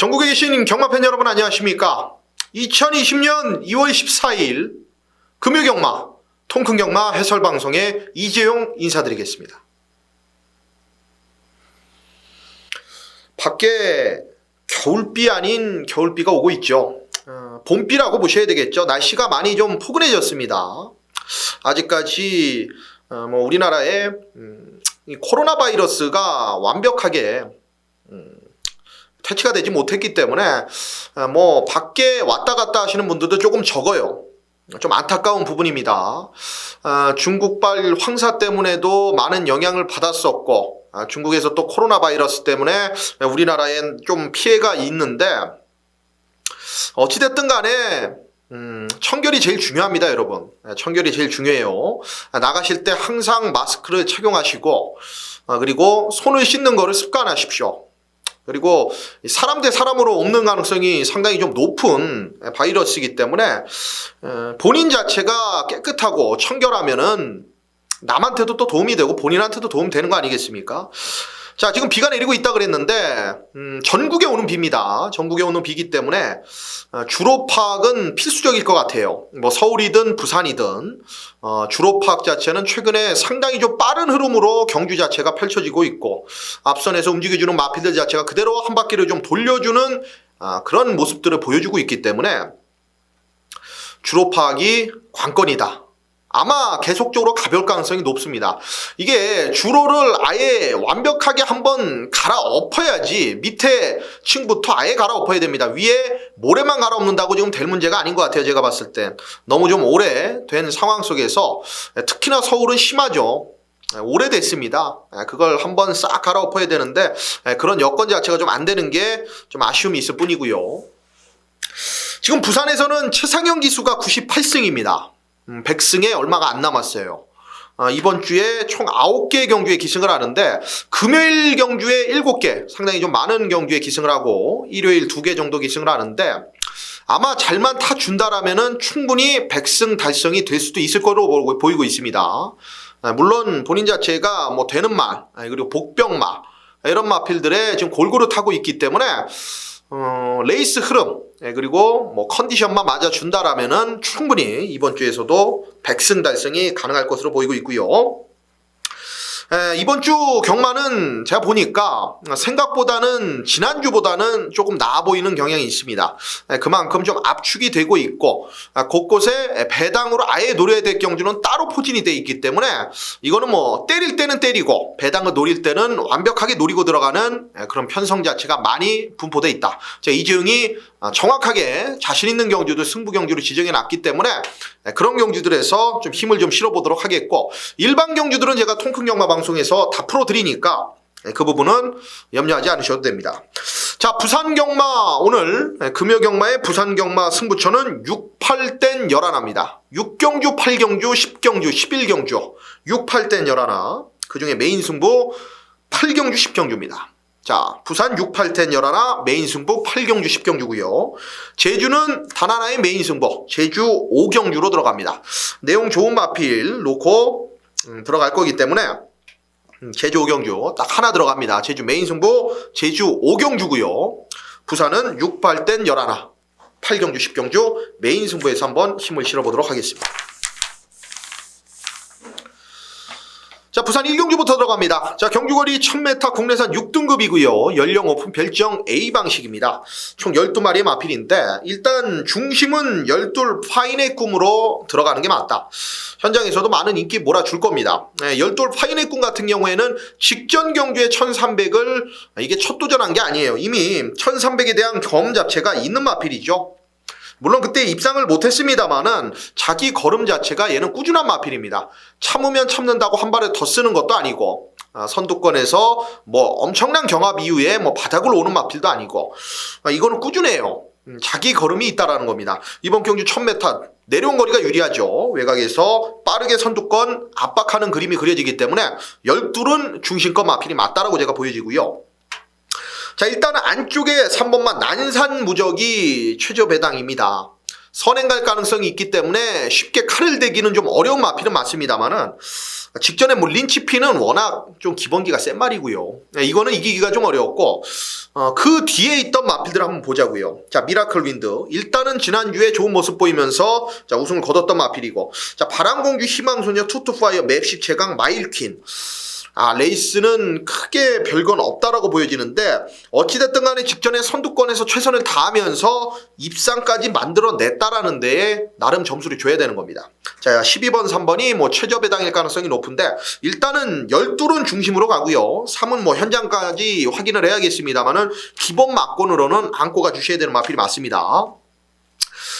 전국에 계신 경마팬 여러분 안녕하십니까? 2020년 2월 14일 금요경마, 통큰경마 해설방송의 이재용 인사드리겠습니다. 밖에 겨울비 아닌 겨울비가 오고 있죠. 봄비라고 보셔야 되겠죠. 날씨가 많이 좀 포근해졌습니다. 아직까지 우리나라에 이 코로나 바이러스가 완벽하게 퇴치가 되지 못했기 때문에 밖에 왔다 갔다 하시는 분들도 조금 적어요. 좀 안타까운 부분입니다. 중국발 황사 때문에도 많은 영향을 받았었고, 중국에서 또 코로나 바이러스 때문에 우리나라엔 좀 피해가 있는데, 어찌됐든 간에 청결이 제일 중요합니다, 여러분. 청결이 제일 중요해요. 나가실 때 항상 마스크를 착용하시고, 그리고 손을 씻는 거를 습관하십시오. 그리고 사람 대 사람으로 옮는 가능성이 상당히 좀 높은 바이러스이기 때문에 본인 자체가 깨끗하고 청결하면은 남한테도 또 도움이 되고 본인한테도 도움이 되는 거 아니겠습니까? 자, 지금 비가 내리고 있다 그랬는데 전국에 오는 비입니다. 전국에 오는 비이기 때문에 주로 파악은 필수적일 것 같아요. 서울이든 부산이든 주로 파악 자체는 최근에 상당히 좀 빠른 흐름으로 경주 자체가 펼쳐지고 있고, 앞선에서 움직여주는 마필들 자체가 그대로 한 바퀴를 좀 돌려주는 그런 모습들을 보여주고 있기 때문에 주로 파악이 관건이다. 아마 계속적으로 가벼울 가능성이 높습니다. 이게 주로를 아예 완벽하게 한번 갈아엎어야지 밑에 층부터 아예 갈아엎어야 됩니다. 위에 모래만 갈아엎는다고 지금 될 문제가 아닌 것 같아요. 제가 봤을 땐 너무 좀 오래된 상황 속에서, 특히나 서울은 심하죠. 오래됐습니다. 그걸 한번 싹 갈아엎어야 되는데 그런 여건 자체가 좀 안 되는 게 좀 아쉬움이 있을 뿐이고요. 지금 부산에서는 최상영 지수가 98승입니다. 100승에 얼마가 안 남았어요. 이번 주에 총 9개 경주에 기승을 하는데, 금요일 경주에 7개, 상당히 좀 많은 경주에 기승을 하고 일요일 2개 정도 기승을 하는데, 아마 잘만 타준다라면은 충분히 100승 달성이 될 수도 있을 거로 보이고 있습니다. 물론 본인 자체가 되는 말, 그리고 복병마, 이런 마필들에 지금 골고루 타고 있기 때문에 레이스 흐름, 그리고 컨디션만 맞아준다라면은 충분히 이번 주에서도 100승 달성이 가능할 것으로 보이고 있고요. 이번 주 경마는 제가 보니까 생각보다는 지난주보다는 조금 나아 보이는 경향이 있습니다. 그만큼 좀 압축이 되고 있고, 곳곳에 배당으로 아예 노려야 될 경주는 따로 포진이 되어 있기 때문에 이거는 때릴 때는 때리고 배당을 노릴 때는 완벽하게 노리고 들어가는 그런 편성 자체가 많이 분포되어 있다. 이재용이 정확하게 자신 있는 경주도 승부 경주로 지정해 놨기 때문에 그런 경주들에서 좀 힘을 좀 실어보도록 하겠고, 일반 경주들은 제가 통큰경마 방송에서 다 풀어드리니까 그 부분은 염려하지 않으셔도 됩니다. 자, 부산경마, 오늘 금요경마의 부산경마 승부처는 6, 8땐 11입니다. 6경주, 8경주, 10경주, 11경주, 6, 8땐 11, 그 중에 메인 승부 8경주, 10경주입니다. 자, 부산 6, 8땐 11, 메인 승부 8경주, 10경주고요. 제주는 단 하나의 메인 승부, 제주 5경주로 들어갑니다. 내용 좋은 마필 놓고 들어갈 거기 때문에 제주 5경주 딱 하나 들어갑니다. 제주 메인 승부 제주 5경주고요. 부산은 6, 8땐 11, 8경주, 10경주 메인 승부에서 한번 힘을 실어보도록 하겠습니다. 자, 부산 1경주부터 들어갑니다. 자, 경주거리 1000m 국내산 6등급이고요. 연령 오픈 별정 A 방식입니다. 총 12마리의 마필인데, 일단 중심은 12 파인의 꿈으로 들어가는 게 맞다. 현장에서도 많은 인기 몰아줄 겁니다. 12 파인의 꿈 같은 경우에는 직전 경주에 1300을 이게 첫 도전한 게 아니에요. 이미 1300에 대한 경험 자체가 있는 마필이죠. 물론 그때 입상을 못했습니다만은 자기 걸음 자체가 얘는 꾸준한 마필입니다. 참으면 참는다고 한 발을 더 쓰는 것도 아니고, 선두권에서 엄청난 경합 이후에 바닥을 오는 마필도 아니고, 이거는 꾸준해요. 자기 걸음이 있다라는 겁니다. 이번 경주 1000m 내려온 거리가 유리하죠. 외곽에서 빠르게 선두권 압박하는 그림이 그려지기 때문에 12은 중심권 마필이 맞다라고 제가 보여지고요. 자, 일단은 안쪽에 3번만 난산 무적이 최저 배당입니다. 선행 갈 가능성이 있기 때문에 쉽게 칼을 대기는 좀 어려운 마필은 맞습니다만은, 직전에 린치피는 워낙 좀 기본기가 센 말이고요. 이거는 이기기가 좀 어려웠고, 그 뒤에 있던 마필들 한번 보자고요. 자, 미라클 윈드. 일단은 지난주에 좋은 모습 보이면서 자, 우승을 거뒀던 마필이고. 자, 바람공주, 희망소녀, 투투파이어, 맵십 최강, 마일퀸. 레이스는 크게 별건 없다라고 보여지는데 어찌됐든 간에 직전에 선두권에서 최선을 다하면서 입상까지 만들어냈다라는 데에 나름 점수를 줘야 되는 겁니다. 자, 12번, 3번이 뭐 최저 배당일 가능성이 높은데 일단은 12은 중심으로 가고요. 3은 뭐 현장까지 확인을 해야겠습니다만은 기본 막권으로는 안고가 주셔야 되는 마필이 맞습니다.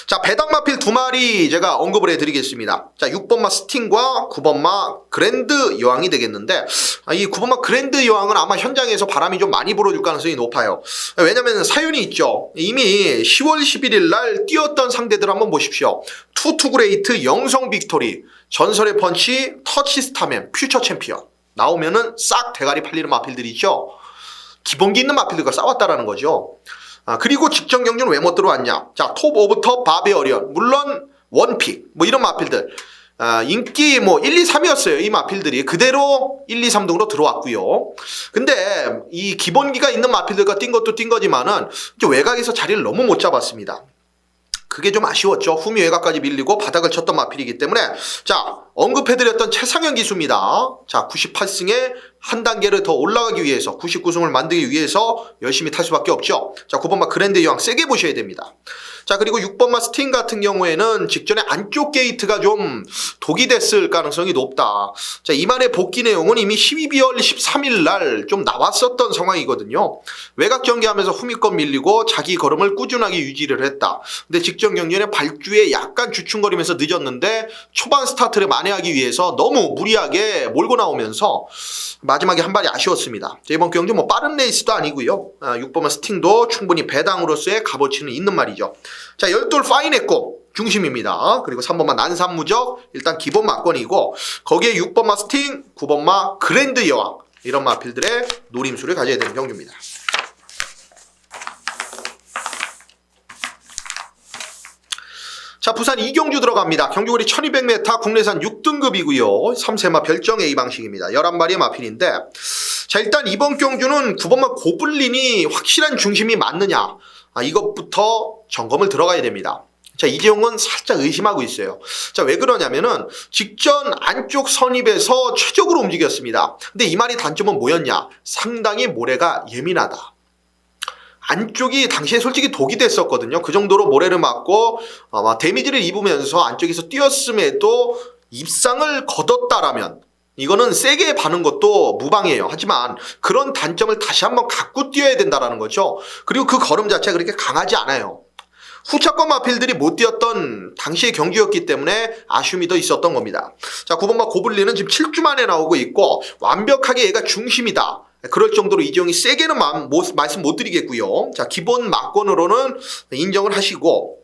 자, 배당 마필 2마리 제가 언급을 해드리겠습니다. 자, 6번마 스팅과 9번마 그랜드 여왕이 되겠는데 이 9번마 그랜드 여왕은 아마 현장에서 바람이 좀 많이 불어줄 가능성이 높아요. 왜냐면 사연이 있죠. 이미 10월 11일 날 뛰었던 상대들 한번 보십시오. 투투그레이트, 영성 빅토리, 전설의 펀치, 터치 스타맨, 퓨처 챔피언 나오면은 싹 대가리 팔리는 마필들이죠. 기본기 있는 마필들과 싸웠다라는 거죠. 그리고 직전 경주는 왜 못 들어왔냐? 자, 톱 오브 톱, 바베어리언, 물론 원픽, 뭐 이런 마필들. 인기 뭐 1, 2, 3이었어요. 이 마필들이. 그대로 1, 2, 3등으로 들어왔고요. 근데 이 기본기가 있는 마필들과 뛴 것도 뛴 거지만은 외곽에서 자리를 너무 못 잡았습니다. 그게 좀 아쉬웠죠. 후미 외곽까지 밀리고 바닥을 쳤던 마필이기 때문에 자, 언급해드렸던 최상현 기수입니다. 자, 98승에 한 단계를 더 올라가기 위해서 99승을 만들기 위해서 열심히 탈 수밖에 없죠. 자, 9번마 그랜드 여왕 세게 보셔야 됩니다. 자, 그리고 6번마 스팅 같은 경우에는 직전에 안쪽 게이트가 좀 독이 됐을 가능성이 높다. 자, 이만의 복귀 내용은 이미 12월 13일 날 좀 나왔었던 상황이거든요. 외곽 전개하면서 후미권 밀리고 자기 걸음을 꾸준하게 유지를 했다. 근데 직전 경기에 발주에 약간 주춤거리면서 늦었는데 초반 스타트를 만회하기 위해서 너무 무리하게 몰고 나오면서 마지막에 한 발이 아쉬웠습니다. 자, 이번 경기 뭐 빠른 레이스도 아니고요. 6번마 스팅도 충분히 배당으로서의 값어치는 있는 말이죠. 자, 12 파인했고 중심입니다. 그리고 3번마 난산무적 일단 기본 막권이고 거기에 6번마 스팅, 9번마 그랜드 여왕 이런 마필들의 노림수를 가져야 되는 경기입니다. 자, 부산 이경주 들어갑니다. 경주거리 1200m 국내산 6등급이고요. 3세마 별정 A 방식입니다. 11마리의 마필인데 자, 일단 이번 경주는 9번마 고블린이 확실한 중심이 맞느냐 이것부터 점검을 들어가야 됩니다. 자, 이재용은 살짝 의심하고 있어요. 자, 왜 그러냐면은 직전 안쪽 선입에서 최적으로 움직였습니다. 근데 이 말이 단점은 뭐였냐? 상당히 모래가 예민하다. 안쪽이 당시에 솔직히 독이 됐었거든요. 그 정도로 모래를 맞고 데미지를 입으면서 안쪽에서 뛰었음에도 입상을 거뒀다라면 이거는 세게 바는 것도 무방해요. 하지만 그런 단점을 다시 한번 갖고 뛰어야 된다는 거죠. 그리고 그 걸음 자체가 그렇게 강하지 않아요. 후차권 마필들이 못 뛰었던 당시의 경주였기 때문에 아쉬움이 더 있었던 겁니다. 자, 9번마 고블린은 지금 7주 만에 나오고 있고 완벽하게 얘가 중심이다. 그럴 정도로 이재용이 세게는 말씀 못 드리겠고요. 자, 기본 막권으로는 인정을 하시고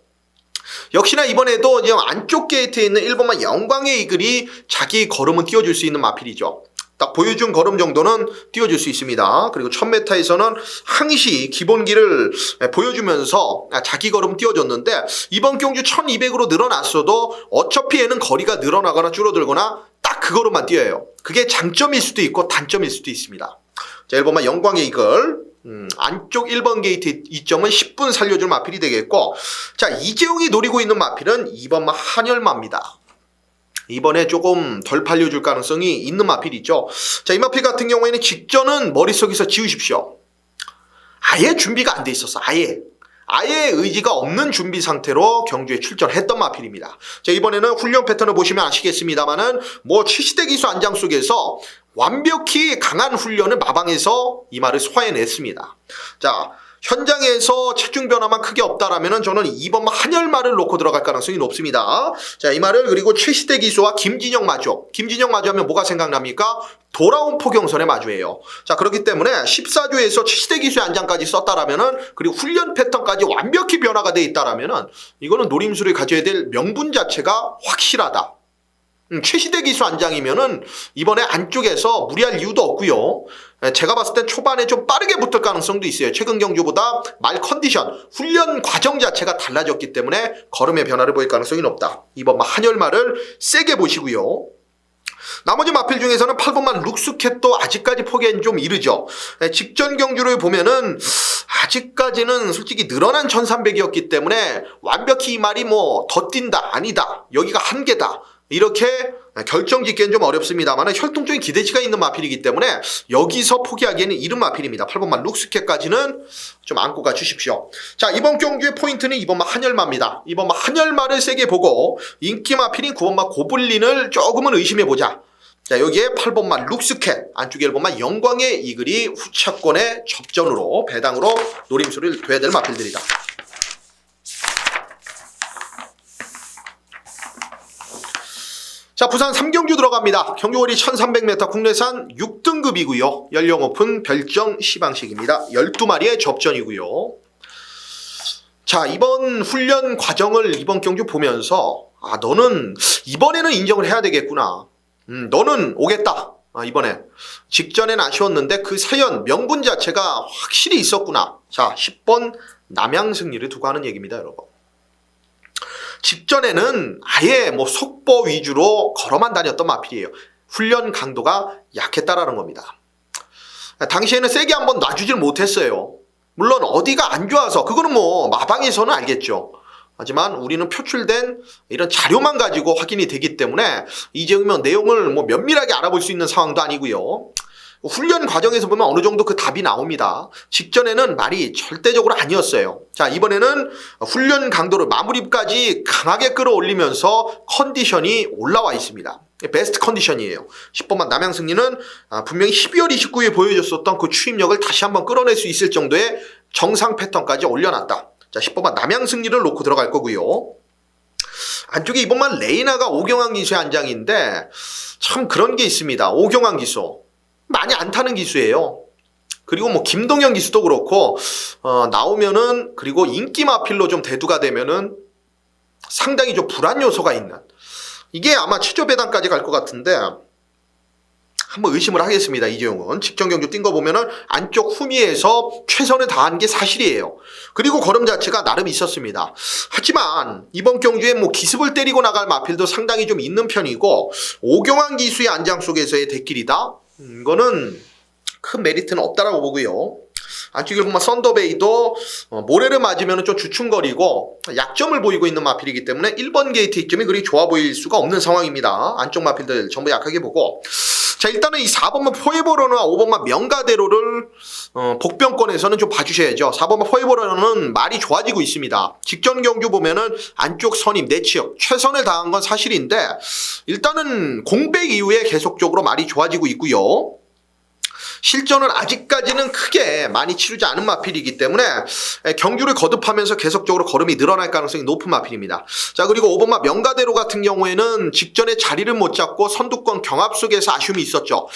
역시나 이번에도 안쪽 게이트에 있는 1번마 영광의 이글이 자기 걸음은 띄워줄 수 있는 마필이죠. 딱 보여준 걸음 정도는 띄워줄 수 있습니다. 그리고 1000m에서는 항시 기본기를 보여주면서 자기 걸음 띄워줬는데 이번 경주 1200으로 늘어났어도 어차피 얘는 거리가 늘어나거나 줄어들거나 딱 그 걸음만 뛰어요. 그게 장점일 수도 있고 단점일 수도 있습니다. 자, 1번마 영광의 이글 안쪽 1번 게이트 이점은 10분 살려줄 마필이 되겠고 자, 이재용이 노리고 있는 마필은 2번마 한열마입니다. 이번에 조금 덜 팔려줄 가능성이 있는 마필이죠. 자, 이 마필 같은 경우에는 직전은 머릿속에서 지우십시오. 아예 준비가 안 돼 있었어. 아예 의지가 없는 준비 상태로 경주에 출전했던 마필입니다. 자, 이번에는 훈련 패턴을 보시면 아시겠습니다만은 뭐 최시대 기수 안장 속에서 완벽히 강한 훈련을 마방해서 이 말을 소화해냈습니다. 자, 현장에서 체중 변화만 크게 없다라면은 저는 2번마 한열마를 놓고 들어갈 가능성이 높습니다. 자, 이 말을 그리고 최시대 기수와 김진영 마주. 김진영 마주하면 뭐가 생각납니까? 돌아온 포경선의 마주예요. 자, 그렇기 때문에 14조에서 최시대 기수의 안장까지 썼다라면은 그리고 훈련 패턴까지 완벽히 변화가 돼 있다라면은 이거는 노림수를 가져야 될 명분 자체가 확실하다. 최시대 기수 안장이면은 이번에 안쪽에서 무리할 이유도 없고요. 제가 봤을 땐 초반에 좀 빠르게 붙을 가능성도 있어요. 최근 경주보다 말 컨디션, 훈련 과정 자체가 달라졌기 때문에 걸음의 변화를 보일 가능성이 높다. 이번 한열마를 세게 보시고요. 나머지 마필 중에서는 8번만 룩스캣도 아직까지 포기하기는 좀 이르죠. 직전 경주를 보면은 아직까지는 솔직히 늘어난 1300이었기 때문에 완벽히 이 말이 뭐 더 뛴다 아니다 여기가 한계다 이렇게 결정짓기엔 좀 어렵습니다만 혈통적인 기대치가 있는 마필이기 때문에 여기서 포기하기에는 이른 마필입니다. 8번만 룩스캣까지는 좀 안고 가주십시오. 자, 이번 경주의 포인트는 2번마 한열마입니다. 2번마 한열마를 세게 보고 인기 마필인 9번마 고블린을 조금은 의심해보자. 자, 여기에 8번마 룩스캣, 안쪽에 1번마 영광의 이글이 후차권의 접전으로 배당으로 노림수를 둬야 될 마필들이다. 자, 부산 3경주 들어갑니다. 경주거리 1300m 국내산 6등급이고요. 연령 오픈 별정 시방식입니다. 12마리의 접전이고요. 자, 이번 훈련 과정을 이번 경주 보면서 너는 이번에는 인정을 해야 되겠구나. 너는 오겠다. 이번에. 직전엔 아쉬웠는데 그 세연 명분 자체가 확실히 있었구나. 자, 10번 남양승리를 두고 하는 얘기입니다, 여러분. 직전에는 아예 뭐 속보 위주로 걸어만 다녔던 마필이에요. 훈련 강도가 약했다라는 겁니다. 당시에는 세게 한번 놔주질 못했어요. 물론 어디가 안 좋아서 그거는 뭐 마방에서는 알겠죠. 하지만 우리는 표출된 이런 자료만 가지고 확인이 되기 때문에 이제면 내용을 뭐 면밀하게 알아볼 수 있는 상황도 아니고요. 훈련 과정에서 보면 어느 정도 그 답이 나옵니다. 직전에는 말이 절대적으로 아니었어요. 자, 이번에는 훈련 강도를 마무리까지 강하게 끌어올리면서 컨디션이 올라와 있습니다. 베스트 컨디션이에요. 10번만 남양승리는 분명히 12월 29일에 보여줬었던 그 추임력을 다시 한번 끌어낼 수 있을 정도의 정상 패턴까지 올려놨다. 자, 10번만 남양승리를 놓고 들어갈 거고요. 안쪽에 이번만 레이나가 오경환 기수의 안장인데 참 그런 게 있습니다. 오경환 기수 많이 안 타는 기수예요. 그리고 뭐 김동현 기수도 그렇고 나오면은 그리고 인기 마필로 좀 대두가 되면은 상당히 좀 불안 요소가 있는 이게 아마 최저 배당까지 갈 것 같은데 한번 의심을 하겠습니다. 이재용은 직전 경주 뛴 거 보면은 안쪽 후미에서 최선을 다한 게 사실이에요. 그리고 걸음 자체가 나름 있었습니다. 하지만 이번 경주에 뭐 기습을 때리고 나갈 마필도 상당히 좀 있는 편이고 오경환 기수의 안장 속에서의 대길이다. 이거는 큰 메리트는 없다라고 보고요. 안쪽에 보면 썬더베이도 모래를 맞으면 좀 주춤거리고 약점을 보이고 있는 마필이기 때문에 1번 게이트 이점이 그리 좋아 보일 수가 없는 상황입니다. 안쪽 마필들 전부 약하게 보고 자, 일단은 이 4번만 포에버러나 5번만 명가대로를 복병권에서는 좀 봐주셔야죠. 4번만 포에버러는 말이 좋아지고 있습니다. 직전 경주 보면은 안쪽 선임 내치역 최선을 다한 건 사실인데 일단은 공백 이후에 계속적으로 말이 좋아지고 있고요. 실전은 아직까지는 크게 많이 치르지 않은 마필이기 때문에 경주를 거듭하면서 계속적으로 걸음이 늘어날 가능성이 높은 마필입니다. 자, 그리고 5번마 명가대로 같은 경우에는 직전에 자리를 못 잡고 선두권 경합 속에서 아쉬움이 있었죠.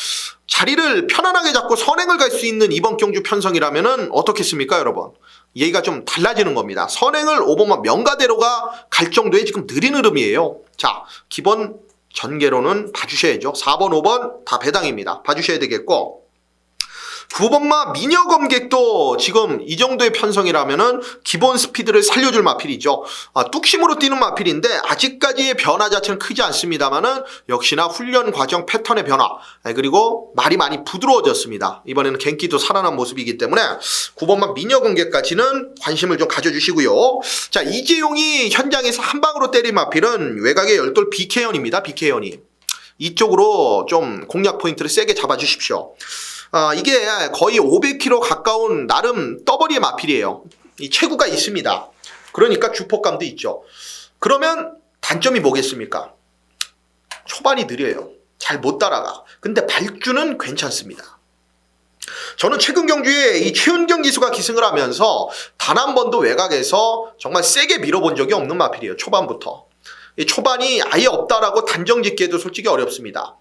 자리를 편안하게 잡고 선행을 갈 수 있는 이번 경주 편성이라면은 어떻겠습니까, 여러분? 얘기가 좀 달라지는 겁니다. 선행을 5번마 명가대로가 갈 정도의 지금 느린 흐름이에요. 자, 기본 전개로는 봐주셔야죠. 4번, 5번 다 배당입니다. 봐주셔야 되겠고 9번마 미녀 검객도 지금 이 정도의 편성이라면은 기본 스피드를 살려줄 마필이죠. 뚝심으로 뛰는 마필인데 아직까지의 변화 자체는 크지 않습니다만은 역시나 훈련 과정 패턴의 변화 그리고 말이 많이 부드러워졌습니다. 이번에는 갱기도 살아난 모습이기 때문에 9번마 미녀 검객까지는 관심을 좀 가져주시고요. 자, 이재용이 현장에서 한 방으로 때린 마필은 외곽의 열돌 BK현입니다. BK현이 이쪽으로 좀 공략 포인트를 세게 잡아주십시오. 이게 거의 500km 가까운 나름 떠버리의 마필이에요. 이 체구가 있습니다. 그러니까 주폭감도 있죠. 그러면 단점이 뭐겠습니까? 초반이 느려요. 잘 못 따라가. 근데 발주는 괜찮습니다. 저는 최근 경주에 이 최은경 기수가 기승을 하면서 단 한 번도 외곽에서 정말 세게 밀어본 적이 없는 마필이에요. 초반부터. 이 초반이 아예 없다라고 단정 짓기에도 솔직히 어렵습니다.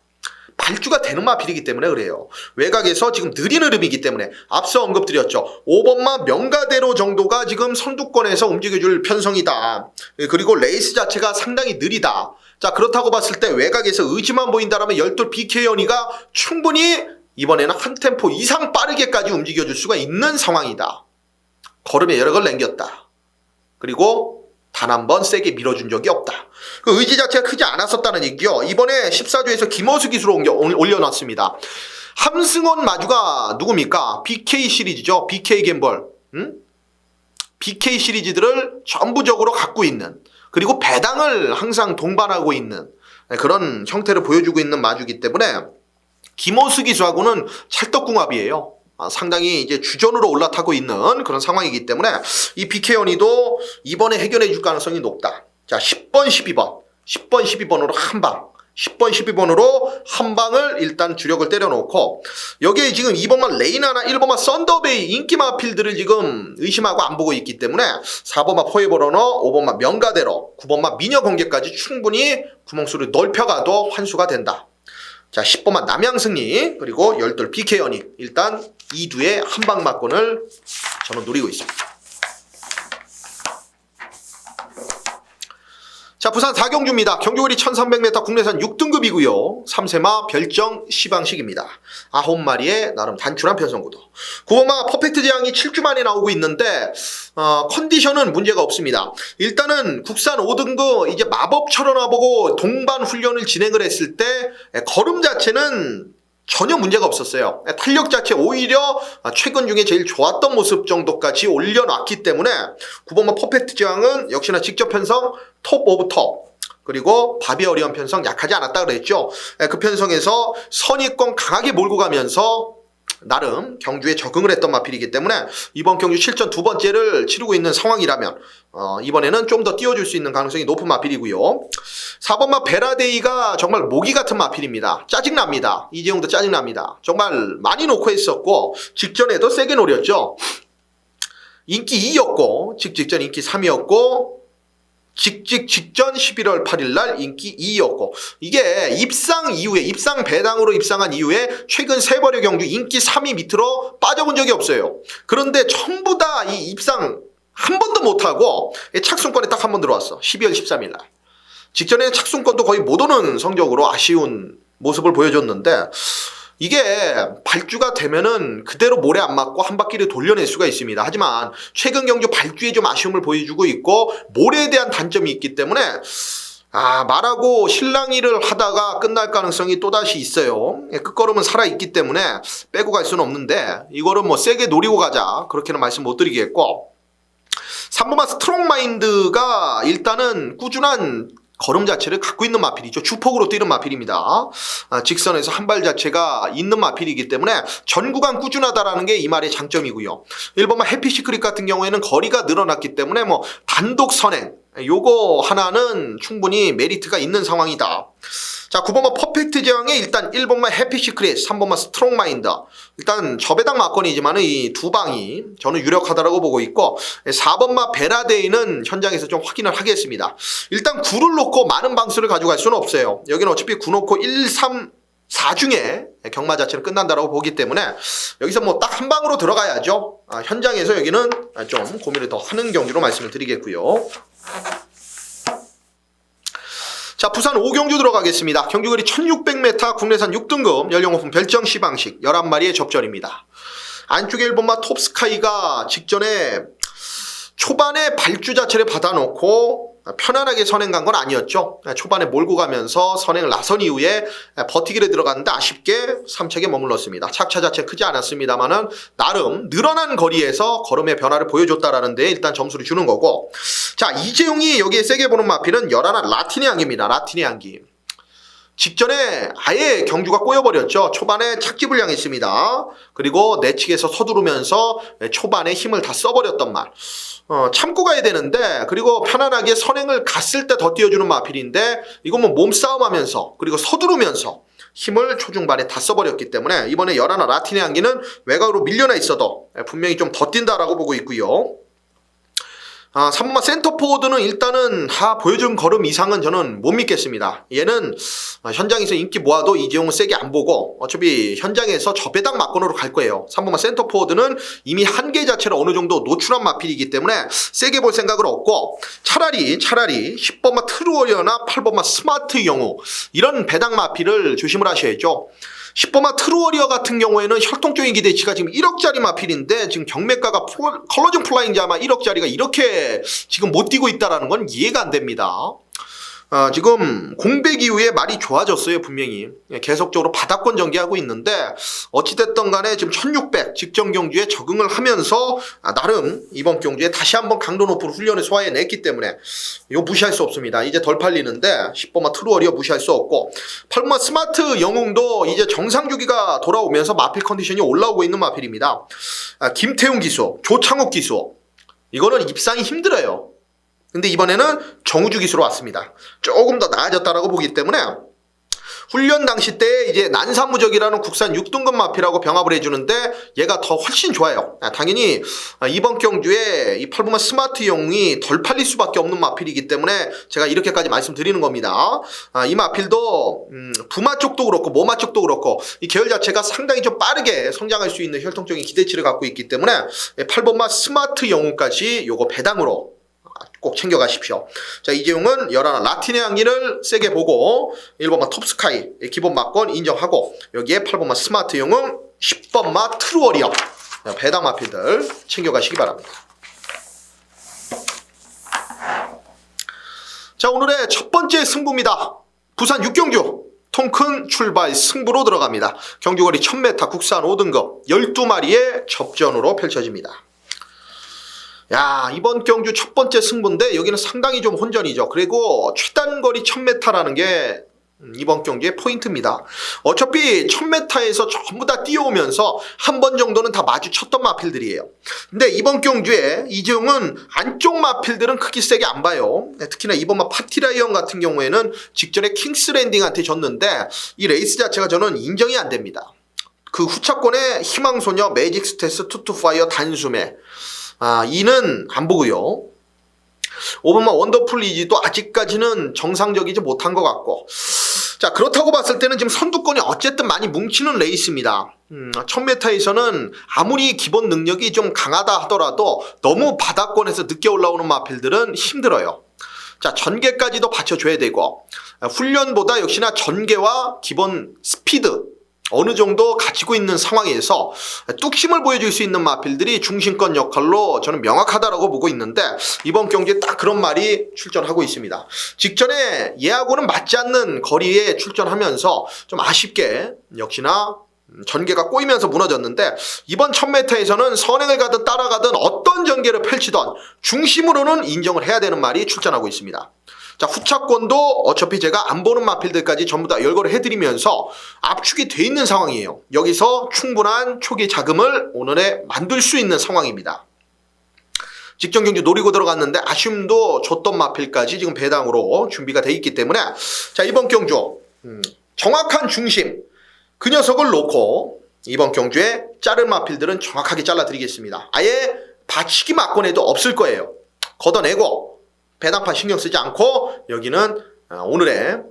발주가 되는 마필이기 때문에 그래요. 외곽에서 지금 느린 흐름이기 때문에 앞서 언급드렸죠. 5번마 명가대로 정도가 지금 선두권에서 움직여줄 편성이다. 그리고 레이스 자체가 상당히 느리다. 자, 그렇다고 봤을 때 외곽에서 의지만 보인다라면 열돌 BK연이가 충분히 이번에는 한 템포 이상 빠르게까지 움직여줄 수가 있는 상황이다. 걸음에 여력을 남겼다. 그리고 단 한 번 세게 밀어준 적이 없다. 그 의지 자체가 크지 않았었다는 얘기요. 이번에 14조에서 김어수 기수로 올려놨습니다. 함승원 마주가 누굽니까? BK 시리즈죠. BK 갬벌. BK 시리즈들을 전부적으로 갖고 있는, 그리고 배당을 항상 동반하고 있는 그런 형태를 보여주고 있는 마주이기 때문에 김어수 기수하고는 찰떡궁합이에요. 상당히 이제 주전으로 올라타고 있는 그런 상황이기 때문에 이 BK연이도 이번에 해결해 줄 가능성이 높다. 자, 10번, 12번. 10번, 12번으로 한 방. 10번, 12번으로 한 방을 일단 주력을 때려놓고, 여기에 지금 2번만 레이나나 1번만 썬더베이 인기 마필들을 지금 의심하고 안 보고 있기 때문에 4번만 포에버러너, 5번만 명가대로, 9번만 미녀 공개까지 충분히 구멍수를 넓혀가도 환수가 된다. 자, 10번만 남양승리, 그리고 12 BK연이 일단 이 두의 한방 막권을 저는 노리고 있습니다. 자, 부산 4경주입니다. 경주거리 1300m 국내산 6등급이고요. 3세마 별정 시방식입니다. 9마리의 나름 단출한 편성구도. 9번마 퍼펙트 제왕이 7주 만에 나오고 있는데 컨디션은 문제가 없습니다. 일단은 국산 5등급 이제 마법처럼 와보고 동반 훈련을 진행을 했을 때 걸음 자체는 전혀 문제가 없었어요. 탄력 자체 오히려 최근 중에 제일 좋았던 모습 정도까지 올려놨기 때문에 9번마 퍼펙트 제왕은 역시나 직접 편성 톱 오브 톱, 그리고 바비어리언 편성 약하지 않았다 그랬죠. 그 편성에서 선입권 강하게 몰고 가면서 나름 경주에 적응을 했던 마필이기 때문에 이번 경주 실전 두 번째를 치르고 있는 상황이라면 이번에는 좀 더 띄워줄 수 있는 가능성이 높은 마필이고요. 4번마 베라데이가 정말 모기 같은 마필입니다. 짜증납니다. 이재용도 짜증납니다. 정말 많이 놓고 했었고 직전에도 세게 노렸죠. 인기 2였고 직전 인기 3이었고 직전 11월 8일 날 인기 2였고, 이게 입상 이후에, 입상 배당으로 입상한 이후에 최근 세 벌의 경주 인기 3위 밑으로 빠져본 적이 없어요. 그런데 전부 다 이 입상 한 번도 못하고 착순권에 딱 한 번 들어왔어. 12월 13일 날. 직전에는 착순권도 거의 못 오는 성적으로 아쉬운 모습을 보여줬는데, 이게 발주가 되면은 그대로 모래 안 맞고 한 바퀴를 돌려낼 수가 있습니다. 하지만 최근 경주 발주에 좀 아쉬움을 보여주고 있고 모래에 대한 단점이 있기 때문에 말하고 실랑이를 하다가 끝날 가능성이 또다시 있어요. 끝걸음은 살아있기 때문에 빼고 갈 수는 없는데 이거를 뭐 세게 노리고 가자 그렇게는 말씀 못 드리겠고, 3번마 스트롱마인드가 일단은 꾸준한 걸음 자체를 갖고 있는 마필이죠. 주폭으로 뛰는 마필입니다. 직선에서 한 발 자체가 있는 마필이기 때문에 전 구간 꾸준하다라는 게 이 말의 장점이고요. 1번마 해피시크릿 같은 경우에는 거리가 늘어났기 때문에 뭐 단독 선행 요거 하나는 충분히 메리트가 있는 상황이다. 자, 9번마 퍼펙트 제왕에 일단 1번마 해피시크릿, 3번마 스트롱마인드. 일단 저배당 막건이지만 이 두 방이 저는 유력하다라고 보고 있고, 4번마 베라데이는 현장에서 좀 확인을 하겠습니다. 일단 9를 놓고 많은 방수를 가져갈 수는 없어요. 여기는 어차피 9 놓고 1, 3, 4 중에 경마 자체는 끝난다라고 보기 때문에 여기서 뭐 딱 한 방으로 들어가야죠. 현장에서 여기는 좀 고민을 더 하는 경기로 말씀을 드리겠고요. 자, 부산 5경주 들어가겠습니다. 경주거리 1600m 국내산 6등급 연령오픈 별정 시방식 11마리의 접전입니다. 안쪽에 1번마 톱스카이가 직전에 초반에 발주 자체를 받아놓고 편안하게 선행 간 건 아니었죠. 초반에 몰고 가면서 선행을 나선 이후에 버티기를 들어갔는데 아쉽게 3착에 머물렀습니다. 착차 자체 크지 않았습니다만은 나름 늘어난 거리에서 걸음의 변화를 보여줬다라는 데 일단 점수를 주는 거고, 자, 이재용이 여기에 세게 보는 마필은 열하나 라틴의 향기입니다. 라틴의 향기. 직전에 아예 경주가 꼬여버렸죠. 초반에 착집을 향했습니다. 그리고 내측에서 서두르면서 초반에 힘을 다 써버렸던 말. 참고 가야 되는데, 그리고 편안하게 선행을 갔을 때 더 띄워주는 마필인데 이건 뭐 몸싸움 하면서 그리고 서두르면서 힘을 초중반에 다 써버렸기 때문에 이번에 열하나 라틴의 향기는 외곽으로 밀려나 있어도 분명히 좀 더 뛴다라고 보고 있고요. 3번마 센터포워드는 일단은 보여준 걸음 이상은 저는 못 믿겠습니다. 얘는 현장에서 인기 모아도 이재용은 세게 안 보고 어차피 현장에서 저배당 막건으로 갈 거예요. 3번마 센터포워드는 이미 한계 자체를 어느 정도 노출한 마필이기 때문에 세게 볼 생각은 없고, 차라리 10번마 트루워리어나 8번마 스마트 영우 이런 배당 마필을 조심을 하셔야죠. 10번마 트루워리어 같은 경우에는 혈통적인 기대치가 지금 1억짜리 마필인데 지금 경매가가 컬러징 플라잉 자마 1억짜리가 이렇게 지금 못 뛰고 있다는 건 이해가 안 됩니다. 지금 공백 이후에 말이 좋아졌어요. 분명히 계속적으로 바닥권 전개하고 있는데 어찌됐든 간에 지금 1600 직전 경주에 적응을 하면서 나름 이번 경주에 다시 한번 강도 높은 훈련을 소화해냈기 때문에 이거 무시할 수 없습니다. 이제 덜 팔리는데 10번마 트루어리어 무시할 수 없고 8번마 스마트 영웅도 이제 정상 주기가 돌아오면서 마필 컨디션이 올라오고 있는 마필입니다. 김태훈 기수, 조창욱 기수 이거는 입상이 힘들어요. 근데 이번에는 정우주 기수로 왔습니다. 조금 더 나아졌다라고 보기 때문에 훈련 당시 때 이제 난사무적이라는 국산 6등급 마필하고 병합을 해주는데 얘가 더 훨씬 좋아요. 당연히 이번 경주에 이 8번마 스마트 영웅이 덜 팔릴 수밖에 없는 마필이기 때문에 제가 이렇게까지 말씀드리는 겁니다. 이 마필도 부마 쪽도 그렇고 모마 쪽도 그렇고 이 계열 자체가 상당히 좀 빠르게 성장할 수 있는 혈통적인 기대치를 갖고 있기 때문에 8번마 스마트 영웅까지 요거 배당으로 꼭 챙겨가십시오. 자, 이재용은 11 라틴의 향기를 세게 보고 1번마 톱스카이 기본 막권 인정하고 여기에 8번마 스마트 영웅 10번마 트루워리어 배당 마필들 챙겨가시기 바랍니다. 자, 오늘의 첫 번째 승부입니다. 부산 6경주 통큰 출발 승부로 들어갑니다. 경주거리 1000m 국산 5등급 12마리의 접전으로 펼쳐집니다. 야, 이번 경주 첫 번째 승부인데 여기는 상당히 좀 혼전이죠. 그리고 최단거리 1000m라는 게 이번 경주의 포인트입니다. 어차피 1000m에서 전부 다 뛰어오면서 한 번 정도는 다 마주쳤던 마필들이에요. 근데 이번 경주에 이재용은 안쪽 마필들은 크게 세게 안 봐요. 특히나 이번 파티라이언 같은 경우에는 직전에 킹스랜딩한테 졌는데 이 레이스 자체가 저는 인정이 안 됩니다. 그 후차권에 희망소녀, 매직스테스, 투투파이어, 단숨에 이는 안 보고요. 5번마 원더풀 이지도 아직까지는 정상적이지 못한 것 같고 자 그렇다고 봤을 때는 지금 선두권이 어쨌든 많이 뭉치는 레이스입니다. 1000m에서는 아무리 기본 능력이 좀 강하다 하더라도 너무 바닥권에서 늦게 올라오는 마필들은 힘들어요. 자 전개까지도 받쳐줘야 되고 훈련보다 역시나 전개와 기본 스피드 어느 정도 가지고 있는 상황에서 뚝심을 보여줄 수 있는 마필들이 중심권 역할로 저는 명확하다라고 보고 있는데 이번 경기에 딱 그런 말이 출전하고 있습니다. 직전에 얘하고는 맞지 않는 거리에 출전하면서 좀 아쉽게 역시나 전개가 꼬이면서 무너졌는데 이번 1000m에서는 선행을 가든 따라가든 어떤 전개를 펼치던 중심으로는 인정을 해야 되는 말이 출전하고 있습니다. 자 후차권도 어차피 제가 안 보는 마필들까지 전부 다 열거를 해드리면서 압축이 돼 있는 상황이에요. 여기서 충분한 초기 자금을 오늘에 만들 수 있는 상황입니다. 직전 경주 노리고 들어갔는데 아쉬움도 줬던 마필까지 지금 배당으로 준비가 돼 있기 때문에 자 이번 경주 정확한 중심 그 녀석을 놓고 이번 경주에 자른 마필들은 정확하게 잘라드리겠습니다. 아예 받치기 막권에도 없을 거예요. 걷어내고 배당판 신경 쓰지 않고 여기는 오늘의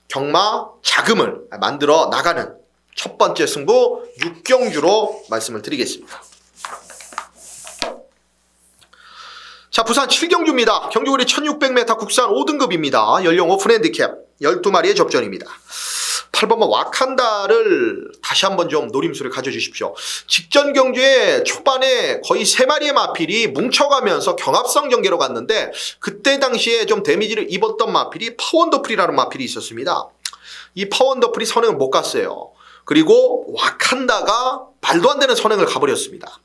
경마 자금을 만들어 나가는 첫 번째 승부 6경주로 말씀을 드리겠습니다. 자 부산 7경주입니다. 경주거리 1600m 국산 5등급입니다. 연령 오픈 핸디캡 12마리의 접전입니다. 8번마 와칸다를 다시 한번 좀 노림수를 가져주십시오. 직전 경주에 초반에 거의 3마리의 마필이 뭉쳐가면서 경합성 전개로 갔는데 그때 당시에 좀 데미지를 입었던 마필이 파원더풀이라는 마필이 있었습니다. 이 파원더풀이 선행을 못 갔어요. 그리고 와칸다가 말도 안 되는 선행을 가버렸습니다.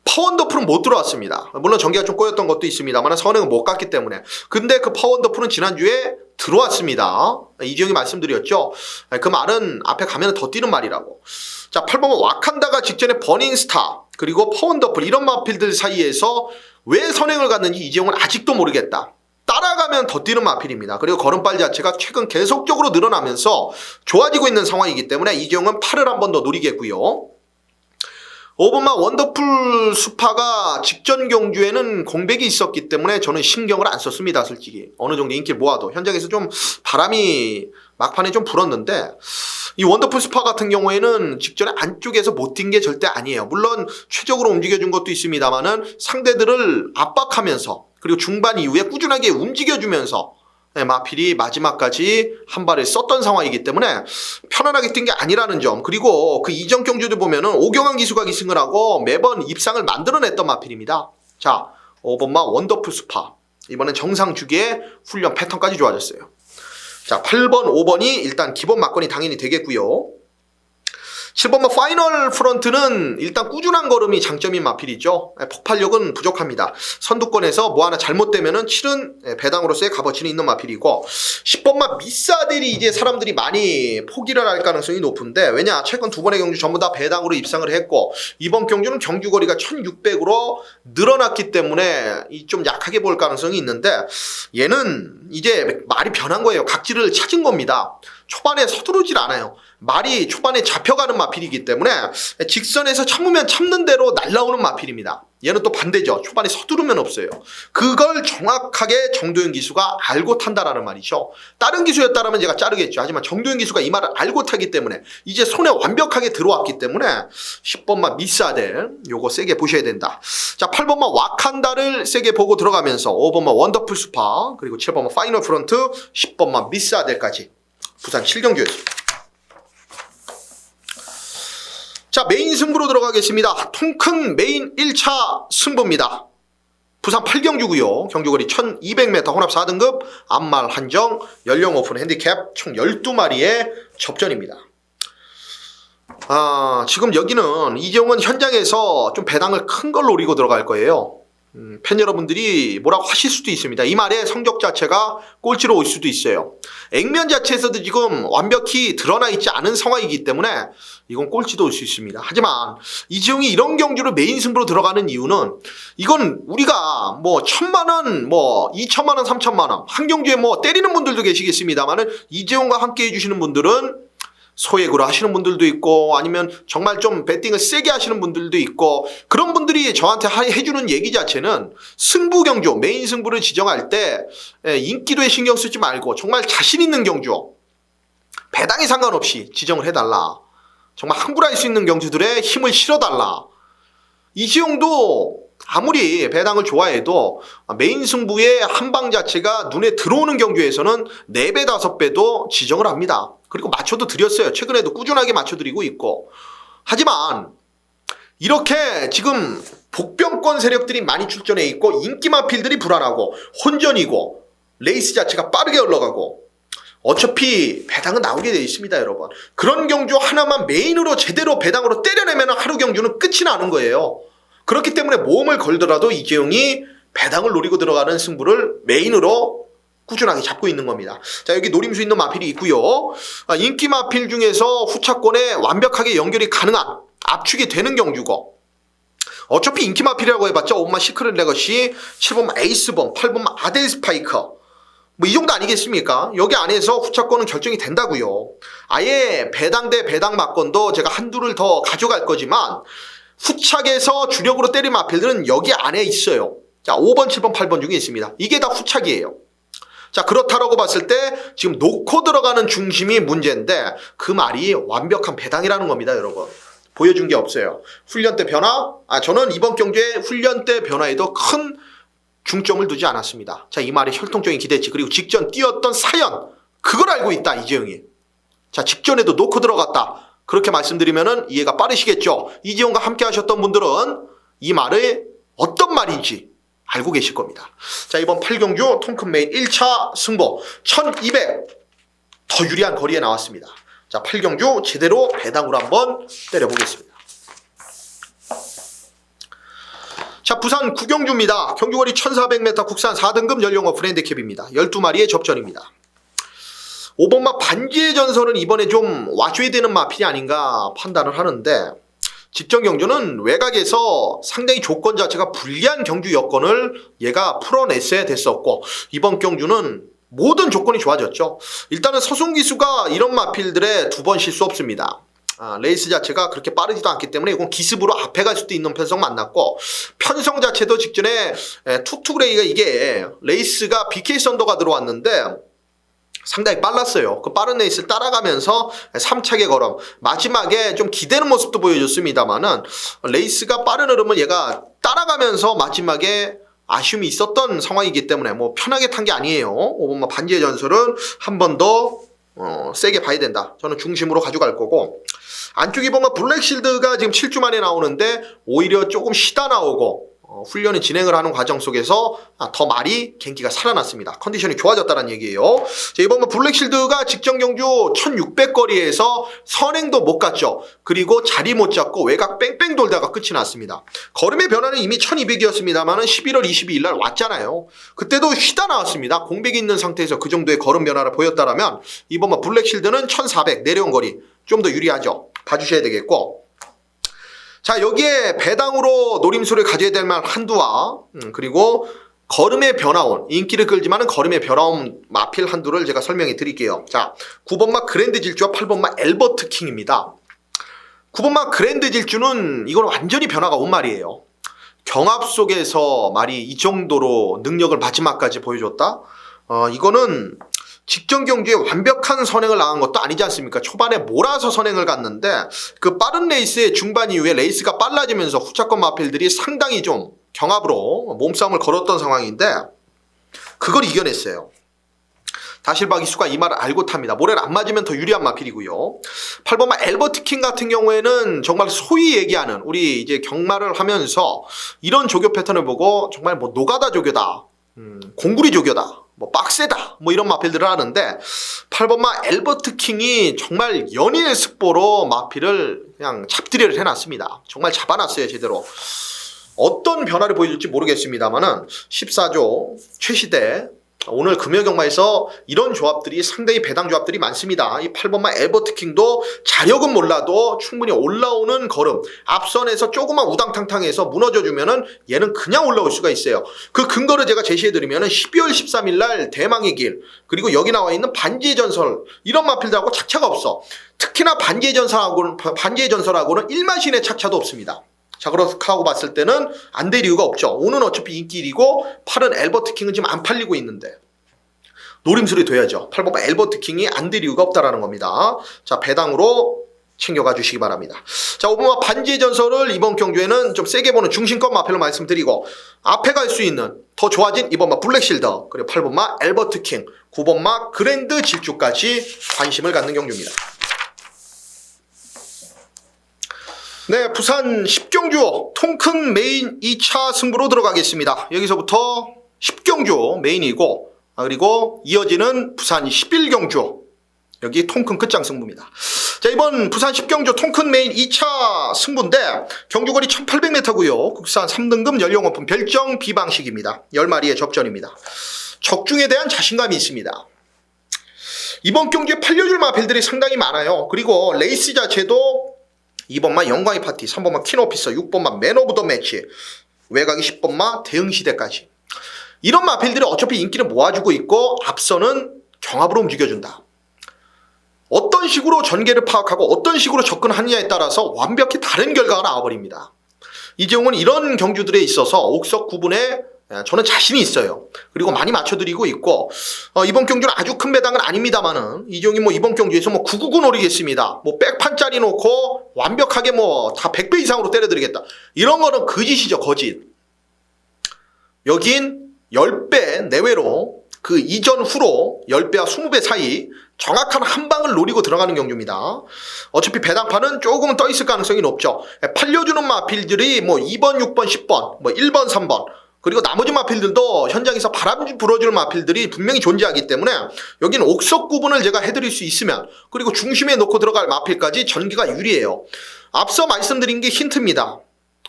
파원더풀은 못 들어왔습니다. 물론 전개가 좀 꼬였던 것도 있습니다만 선행은 못 갔기 때문에. 근데 그 파원더풀은 지난주에 들어왔습니다. 이지영이 말씀드렸죠. 그 말은 앞에 가면 더 뛰는 말이라고. 자 8번 와칸다가 직전에 버닝스타 그리고 파원더풀 이런 마필들 사이에서 왜 선행을 갔는지 이지영은 아직도 모르겠다. 따라가면 더 뛰는 마필입니다. 그리고 걸음발 자체가 최근 계속적으로 늘어나면서 좋아지고 있는 상황이기 때문에 이지영은 8을 한 번 더 노리겠고요. 5번마 원더풀 수파가 직전 경주에는 공백이 있었기 때문에 저는 신경을 안 썼습니다. 솔직히 어느 정도 인기를 모아도 현장에서 좀 바람이 막판에 좀 불었는데 이 원더풀 수파 같은 경우에는 직전에 안쪽에서 못 뛴 게 절대 아니에요. 물론 최적으로 움직여준 것도 있습니다만은 상대들을 압박하면서 그리고 중반 이후에 꾸준하게 움직여주면서 마필이 마지막까지 한 발을 썼던 상황이기 때문에 편안하게 뛴 게 아니라는 점. 그리고 그 이전 경주들 보면은 오경환 기수가 기승을 하고 매번 입상을 만들어냈던 마필입니다. 자, 5번마 원더풀 스파. 이번엔 정상 주기의 훈련 패턴까지 좋아졌어요. 자, 8번, 5번이 일단 기본 막건이 당연히 되겠고요. 7번마 파이널 프런트는 일단 꾸준한 걸음이 장점인 마필이죠. 폭발력은 부족합니다. 선두권에서 뭐 하나 잘못되면은 7은 배당으로서의 값어치는 있는 마필이고, 10번마 미사델이 이제 사람들이 많이 포기를 할 가능성이 높은데, 왜냐, 최근 두 번의 경주 전부 다 배당으로 입상을 했고, 이번 경주는 경주거리가 1600으로 늘어났기 때문에 좀 약하게 볼 가능성이 있는데, 얘는 이제 말이 변한 거예요. 각질을 찾은 겁니다. 초반에 서두르질 않아요. 말이 초반에 잡혀가는 마필이기 때문에 직선에서 참으면 참는 대로 날라오는 마필입니다. 얘는 또 반대죠. 초반에 서두르면 없어요. 그걸 정확하게 정도현 기수가 알고 탄다라는 말이죠. 다른 기수였다라면 제가 자르겠죠. 하지만 정도현 기수가 이 말을 알고 타기 때문에 이제 손에 완벽하게 들어왔기 때문에 10번마 미사델 요거 세게 보셔야 된다. 자, 8번마 와칸다를 세게 보고 들어가면서 5번마 원더풀 스파, 그리고 7번마 파이널 프런트, 10번마 미사델까지 부산 7경주였습니다. 자, 메인 승부로 들어가겠습니다. 통큰 메인 1차 승부입니다. 부산 8경주고요. 경주거리 1200m 혼합 4등급 암말 한정 연령 오픈 핸디캡 총 12마리의 접전입니다. 지금 여기는 이재용은 현장에서 좀 배당을 큰 걸 노리고 들어갈 거예요. 팬 여러분들이 뭐라고 하실 수도 있습니다. 이 말의 성적 자체가 꼴찌로 올 수도 있어요. 액면 자체에서도 지금 완벽히 드러나 있지 않은 상황이기 때문에 이건 꼴찌도 올 수 있습니다. 하지만 이재용이 이런 경주를 메인 승부로 들어가는 이유는, 이건 우리가 뭐 1000만원, 뭐 2000만원, 3000만원 한 경주에 뭐 때리는 분들도 계시겠습니다만은 이재용과 함께 해주시는 분들은 소액으로 하시는 분들도 있고, 아니면 정말 좀 배팅을 세게 하시는 분들도 있고, 그런 분들이 저한테 해주는 얘기 자체는 승부 경주, 메인 승부를 지정할 때 인기도에 신경 쓰지 말고 정말 자신 있는 경주, 배당에 상관없이 지정을 해달라. 정말 함부로 할 수 있는 경주들에 힘을 실어달라. 이지용도 아무리 배당을 좋아해도 메인 승부의 한방 자체가 눈에 들어오는 경주에서는 4배, 5배도 지정을 합니다. 그리고 맞춰도 드렸어요. 최근에도 꾸준하게 맞춰드리고 있고. 하지만 이렇게 지금 복병권 세력들이 많이 출전해 있고, 인기 마필들이 불안하고 혼전이고 레이스 자체가 빠르게 흘러가고, 어차피 배당은 나오게 되어 있습니다, 여러분. 그런 경주 하나만 메인으로 제대로 배당으로 때려내면 하루 경주는 끝이 나는 거예요. 그렇기 때문에 모험을 걸더라도 이재용이 배당을 노리고 들어가는 승부를 메인으로 꾸준하게 잡고 있는 겁니다. 자, 여기 노림수 있는 마필이 있고요. 인기 마필 중에서 후차권에 완벽하게 연결이 가능한, 압축이 되는 경주고, 어차피 인기 마필이라고 해봤자 5번마 시크릿 레거시, 7번마 에이스범, 8번마 아델 스파이커, 뭐 이 정도 아니겠습니까? 여기 안에서 후차권은 결정이 된다고요. 아예 배당 대 배당 막건도 제가 한두를 더 가져갈 거지만 후착에서 주력으로 때린 마필들은 여기 안에 있어요. 자, 5번, 7번, 8번 중에 있습니다. 이게 다 후착이에요. 자, 그렇다라고 봤을 때 지금 놓고 들어가는 중심이 문제인데, 그 말이 완벽한 배당이라는 겁니다, 여러분. 보여준 게 없어요. 훈련 때 변화? 저는 이번 경주에 훈련 때 변화에도 큰 중점을 두지 않았습니다. 자, 이 말이 혈통적인 기대치, 그리고 직전 뛰었던 사연, 그걸 알고 있다, 이재용이. 자, 직전에도 놓고 들어갔다. 그렇게 말씀드리면은 이해가 빠르시겠죠. 이재용과 함께 하셨던 분들은 이 말이 어떤 말인지 알고 계실 겁니다. 자, 이번 8경주 통큰 메인 1차 승부 1200 더 유리한 거리에 나왔습니다. 자, 8경주 제대로 배당으로 한번 때려보겠습니다. 자, 부산 9경주입니다. 경주거리 1400m 국산 4등급 연령 오픈 핸디캡입니다. 12마리의 접전입니다. 5번마 반지의 전설은 이번에 좀 와줘야 되는 마필이 아닌가 판단을 하는데, 직전 경주는 외곽에서 상당히 조건 자체가 불리한 경주 여건을 얘가 풀어냈어야 됐었고, 이번 경주는 모든 조건이 좋아졌죠. 일단은 서순 기수가 이런 마필들에 2번 실수 없습니다. 레이스 자체가 그렇게 빠르지도 않기 때문에 이건 기습으로 앞에 갈 수도 있는 편성 만났고, 편성 자체도 직전에 투투그레이가 이게 레이스가 BK 썬더가 들어왔는데 상당히 빨랐어요. 그 빠른 레이스를 따라가면서 3착의 걸음, 마지막에 좀 기대는 모습도 보여줬습니다만은 레이스가 빠른 흐름을 얘가 따라가면서 마지막에 아쉬움이 있었던 상황이기 때문에 뭐 편하게 탄 게 아니에요. 5번마 반지의 전설은 한 번 더 세게 봐야 된다. 저는 중심으로 가져갈 거고, 안쪽에 보면 블랙실드가 지금 7주 만에 나오는데 오히려 조금 쉬다 나오고 훈련이 진행을 하는 과정 속에서 더 많이 경기가 살아났습니다. 컨디션이 좋아졌다는 얘기예요. 자, 이번 블랙실드가 직전 경주 1600거리에서 선행도 못 갔죠. 그리고 자리 못 잡고 외곽 뺑뺑 돌다가 끝이 났습니다. 걸음의 변화는 이미 1200이었습니다만 11월 22일 날 왔잖아요. 그때도 쉬다 나왔습니다. 공백이 있는 상태에서 그 정도의 걸음 변화를 보였다라면 이번 블랙실드는 1400 내려온 거리 좀 더 유리하죠. 봐주셔야 되겠고, 자, 여기에 배당으로 노림수를 가져야 될 만한 한두와 그리고 걸음의 변화온, 인기를 끌지만은 걸음의 변화온 마필 한두를 제가 설명해 드릴게요. 자, 9번마 그랜드 질주와 8번마 엘버트 킹입니다. 9번마 그랜드 질주는 이건 완전히 변화가 온 말이에요. 경합 속에서 말이 이 정도로 능력을 마지막까지 보여줬다? 이거는 직전 경기에 완벽한 선행을 나간 것도 아니지 않습니까? 초반에 몰아서 선행을 갔는데 그 빠른 레이스의 중반 이후에 레이스가 빨라지면서 후차권 마필들이 상당히 좀 경합으로 몸싸움을 걸었던 상황인데 그걸 이겨냈어요. 다실바기수가 이 말을 알고 탑니다. 모래를 안 맞으면 더 유리한 마필이고요. 8번마 엘버트 킹 같은 경우에는 정말 소위 얘기하는, 우리 이제 경마를 하면서 이런 조교 패턴을 보고 정말 뭐 노가다 조교다, 공구리 조교다, 뭐 빡세다, 뭐 이런 마필들을 하는데 8번마 엘버트 킹이 정말 연일 습보로 마필을 그냥 잡들이를 해놨습니다. 정말 잡아놨어요, 제대로. 어떤 변화를 보여줄지 모르겠습니다만은 14조 최시대 오늘 금요경마에서 이런 조합들이 상당히 배당 조합들이 많습니다. 이 8번마 엘버트 킹도 자력은 몰라도 충분히 올라오는 걸음, 앞선에서 조금만 우당탕탕해서 무너져주면은 얘는 그냥 올라올 수가 있어요. 그 근거를 제가 제시해드리면은 12월 13일 날 대망의 길, 그리고 여기 나와 있는 반지의 전설, 이런 마필들하고 착차가 없어. 특히나 반지의 전설하고는 일마신의 착차도 없습니다. 자, 그렇게 하고 봤을 때는 안 될 이유가 없죠. 5는 어차피 인기일이고 8은 엘버트 킹은 지금 안 팔리고 있는데 노림술이 돼야죠. 8번마 엘버트 킹이 안 될 이유가 없다라는 겁니다. 자, 배당으로 챙겨가 주시기 바랍니다. 자, 5번마 반지의 전설을 이번 경주에는 좀 세게 보는 중심권 마필로 말씀드리고, 앞에 갈 수 있는 더 좋아진 2번마 블랙실더, 그리고 8번마 엘버트 킹, 9번마 그랜드 질주까지 관심을 갖는 경주입니다. 네, 부산 10경주 통큰 메인 2차 승부로 들어가겠습니다. 여기서부터 10경주 메인이고, 그리고 이어지는 부산 11경주, 여기 통큰 끝장 승부입니다. 자, 이번 부산 10경주 통큰 메인 2차 승부인데 경주거리 1800m고요. 국산 3등급 연령 오픈 별정 비방식입니다. 10마리의 접전입니다. 적중에 대한 자신감이 있습니다. 이번 경주에 팔려줄 마필들이 상당히 많아요. 그리고 레이스 자체도 2번마 영광의 파티, 3번마 퀸오피서, 6번마 맨 오브 더 매치, 외곽이 10번마 대응시대까지. 이런 마필들이 어차피 인기를 모아주고 있고 앞서는 경합으로 움직여준다. 어떤 식으로 전개를 파악하고 어떤 식으로 접근하느냐에 따라서 완벽히 다른 결과가 나와버립니다. 이재용은 이런 경주들에 있어서 옥석 구분에 저는 자신이 있어요. 그리고 많이 맞춰드리고 있고, 이번 경주는 아주 큰 배당은 아닙니다만은 이재용이 뭐 이번 경주에서 뭐 999 노리겠습니다. 뭐 백판짜리 놓고 완벽하게 뭐 다 100배 이상으로 때려드리겠다. 이런 거는 거짓이죠, 거짓. 여긴 10배 내외로 그 이전 후로 10배와 20배 사이 정확한 한 방을 노리고 들어가는 경주입니다. 어차피 배당판은 조금은 떠 있을 가능성이 높죠. 팔려주는 마필들이 뭐 2번, 6번, 10번, 뭐 1번, 3번, 그리고 나머지 마필들도 현장에서 바람 불어주는 마필들이 분명히 존재하기 때문에 여기는 옥석 구분을 제가 해드릴 수 있으면, 그리고 중심에 놓고 들어갈 마필까지 전기가 유리해요. 앞서 말씀드린 게 힌트입니다.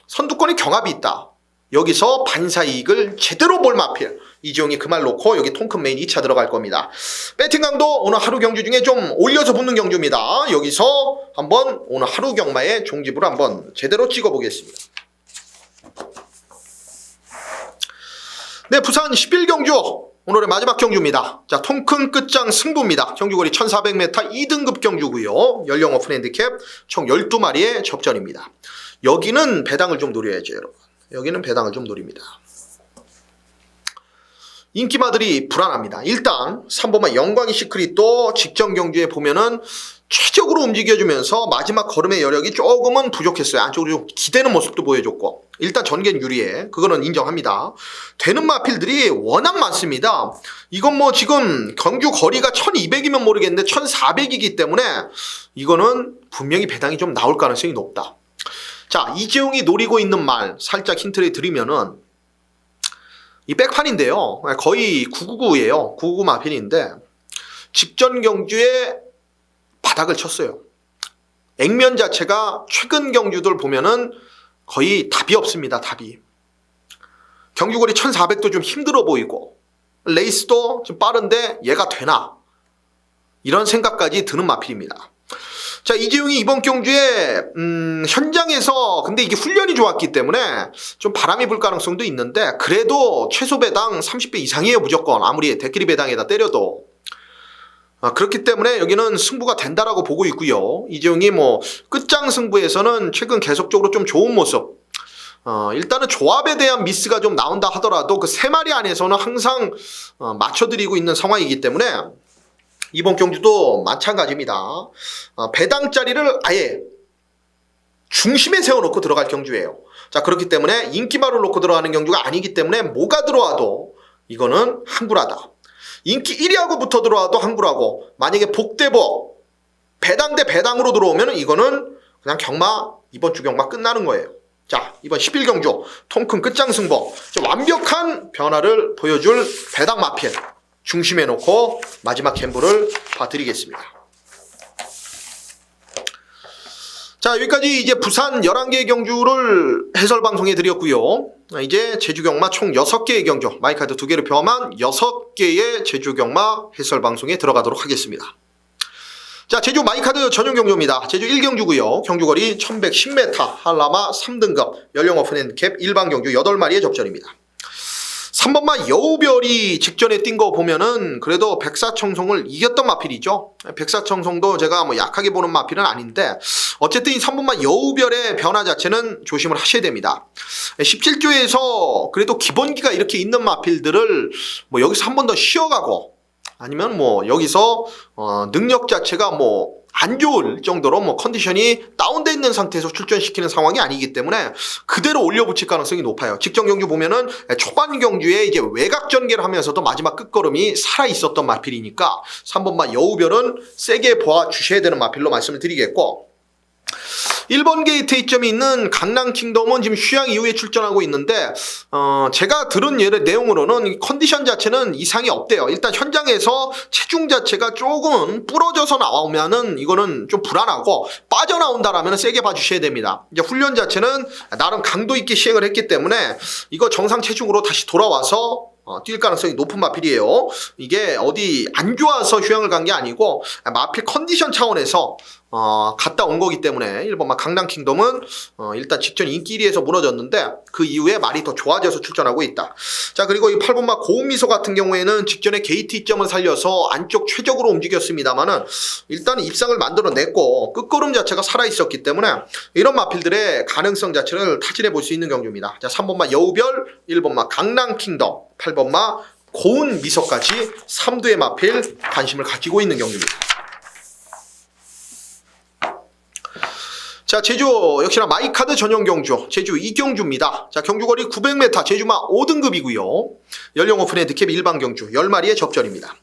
선두권에 경합이 있다. 여기서 반사이익을 제대로 볼 마필, 이지용이 그 말 놓고 여기 통큰 메인 2차 들어갈 겁니다. 배팅 강도 오늘 하루 경주 중에 좀 올려서 붙는 경주입니다. 여기서 한번 오늘 하루 경마의 종집으로 한번 제대로 찍어보겠습니다. 네, 부산 11경주 오늘의 마지막 경주입니다. 자, 통큰 끝장 승부입니다. 경주거리 1400m 2등급 경주고요. 연령 오픈 핸디캡 총 12마리의 접전입니다. 여기는 배당을 좀 노려야죠, 여러분. 여기는 배당을 좀 노립니다. 인기마들이 불안합니다. 일단 3번마 영광의 시크릿도 직전 경주에 보면은 최적으로 움직여주면서 마지막 걸음의 여력이 조금은 부족했어요. 안쪽으로 좀 기대는 모습도 보여줬고, 일단 전개는 유리해. 그거는 인정합니다. 되는 마필들이 워낙 많습니다. 이건 뭐 지금 경주 거리가 1200이면 모르겠는데 1400이기 때문에 이거는 분명히 배당이 좀 나올 가능성이 높다. 자, 이재용이 노리고 있는 말 살짝 힌트를 드리면은 이 백판인데요. 거의 999예요. 999 마필인데 직전 경주에 바닥을 쳤어요. 액면 자체가 최근 경주들 보면은 거의 답이 없습니다. 답이. 경주거리 1400도 좀 힘들어 보이고 레이스도 좀 빠른데 얘가 되나? 이런 생각까지 드는 마필입니다. 자, 이재용이 이번 경주에 현장에서 근데 이게 훈련이 좋았기 때문에 좀 바람이 불 가능성도 있는데 그래도 최소 배당 30배 이상이에요. 무조건. 아무리 대끼리 배당에다 때려도. 그렇기 때문에 여기는 승부가 된다라고 보고 있고요. 이재용이 뭐 끝장 승부에서는 최근 계속적으로 좀 좋은 모습. 일단은 조합에 대한 미스가 좀 나온다 하더라도 그 세 마리 안에서는 항상 맞춰드리고 있는 상황이기 때문에 이번 경주도 마찬가지입니다. 배당 자리를 아예 중심에 세워놓고 들어갈 경주예요. 자, 그렇기 때문에 인기말을 놓고 들어가는 경주가 아니기 때문에 뭐가 들어와도 이거는 항불하다. 인기 1위하고 붙어 들어와도 항불하고 만약에 복대복 배당 대 배당으로 들어오면 이거는 그냥 경마 이번 주 경마 끝나는 거예요. 자, 이번 11경주 통큰 끝장 승부 완벽한 변화를 보여줄 배당 마필 중심에 놓고 마지막 갬블을 봐드리겠습니다. 자, 여기까지 이제 부산 11개의 경주를 해설 방송해 드렸고요. 이제 제주 경마 총 6개의 경주, 마이카드 2개를 포함한 6개의 제주 경마 해설 방송에 들어가도록 하겠습니다. 자, 제주 마이카드 전용 경주입니다. 제주 1경주고요. 경주거리 1110m, 한라마 3등급, 연령 오픈 핸디캡 일반 경주 8마리의 접전입니다. 3번마 여우별이 직전에 뛴 거 보면은 그래도 백사청송을 이겼던 마필이죠. 백사청송도 제가 뭐 약하게 보는 마필은 아닌데 어쨌든 이 3번마 여우별의 변화 자체는 조심을 하셔야 됩니다. 17조에서 그래도 기본기가 이렇게 있는 마필들을 뭐 여기서 한 번 더 쉬어가고 아니면 뭐 여기서 능력 자체가 뭐 안 좋을 정도로 뭐 컨디션이 다운돼 있는 상태에서 출전시키는 상황이 아니기 때문에 그대로 올려붙일 가능성이 높아요. 직전 경주 보면은 초반 경주에 이제 외곽 전개를 하면서도 마지막 끝걸음이 살아 있었던 마필이니까 3번마 여우별은 세게 보아 주셔야 되는 마필로 말씀을 드리겠고 1번 게이트 이점이 있는 강남킹덤은 지금 휴양 이후에 출전하고 있는데 제가 들은 내용으로는 컨디션 자체는 이상이 없대요. 일단 현장에서 체중 자체가 조금 부러져서 나오면은 이거는 좀 불안하고 빠져나온다라면 세게 봐주셔야 됩니다. 이제 훈련 자체는 나름 강도 있게 시행을 했기 때문에 이거 정상 체중으로 다시 돌아와서 뛸 가능성이 높은 마필이에요. 이게 어디 안 좋아서 휴양을 간 게 아니고 마필 컨디션 차원에서 갔다 온 거기 때문에 1번마 강남킹덤은 일단 직전 인기 1위에서 무너졌는데 그 이후에 말이 더 좋아져서 출전하고 있다. 자, 그리고 이 8번마 고운미소 같은 경우에는 직전에 게이트 이점을 살려서 안쪽 최적으로 움직였습니다만은 일단 입상을 만들어냈고 끝걸음 자체가 살아있었기 때문에 이런 마필들의 가능성 자체를 타진해 볼 수 있는 경주입니다. 자, 3번마 여우별, 1번마 강남킹덤, 8번마 고운미소까지 3두의 마필 관심을 가지고 있는 경주입니다. 자, 제주 역시나 마이카드 전용 경주 제주 2경주입니다. 자, 경주거리 900m 제주마 5등급이고요. 연령 오픈 핸디캡 일반 경주 10마리의 접전입니다.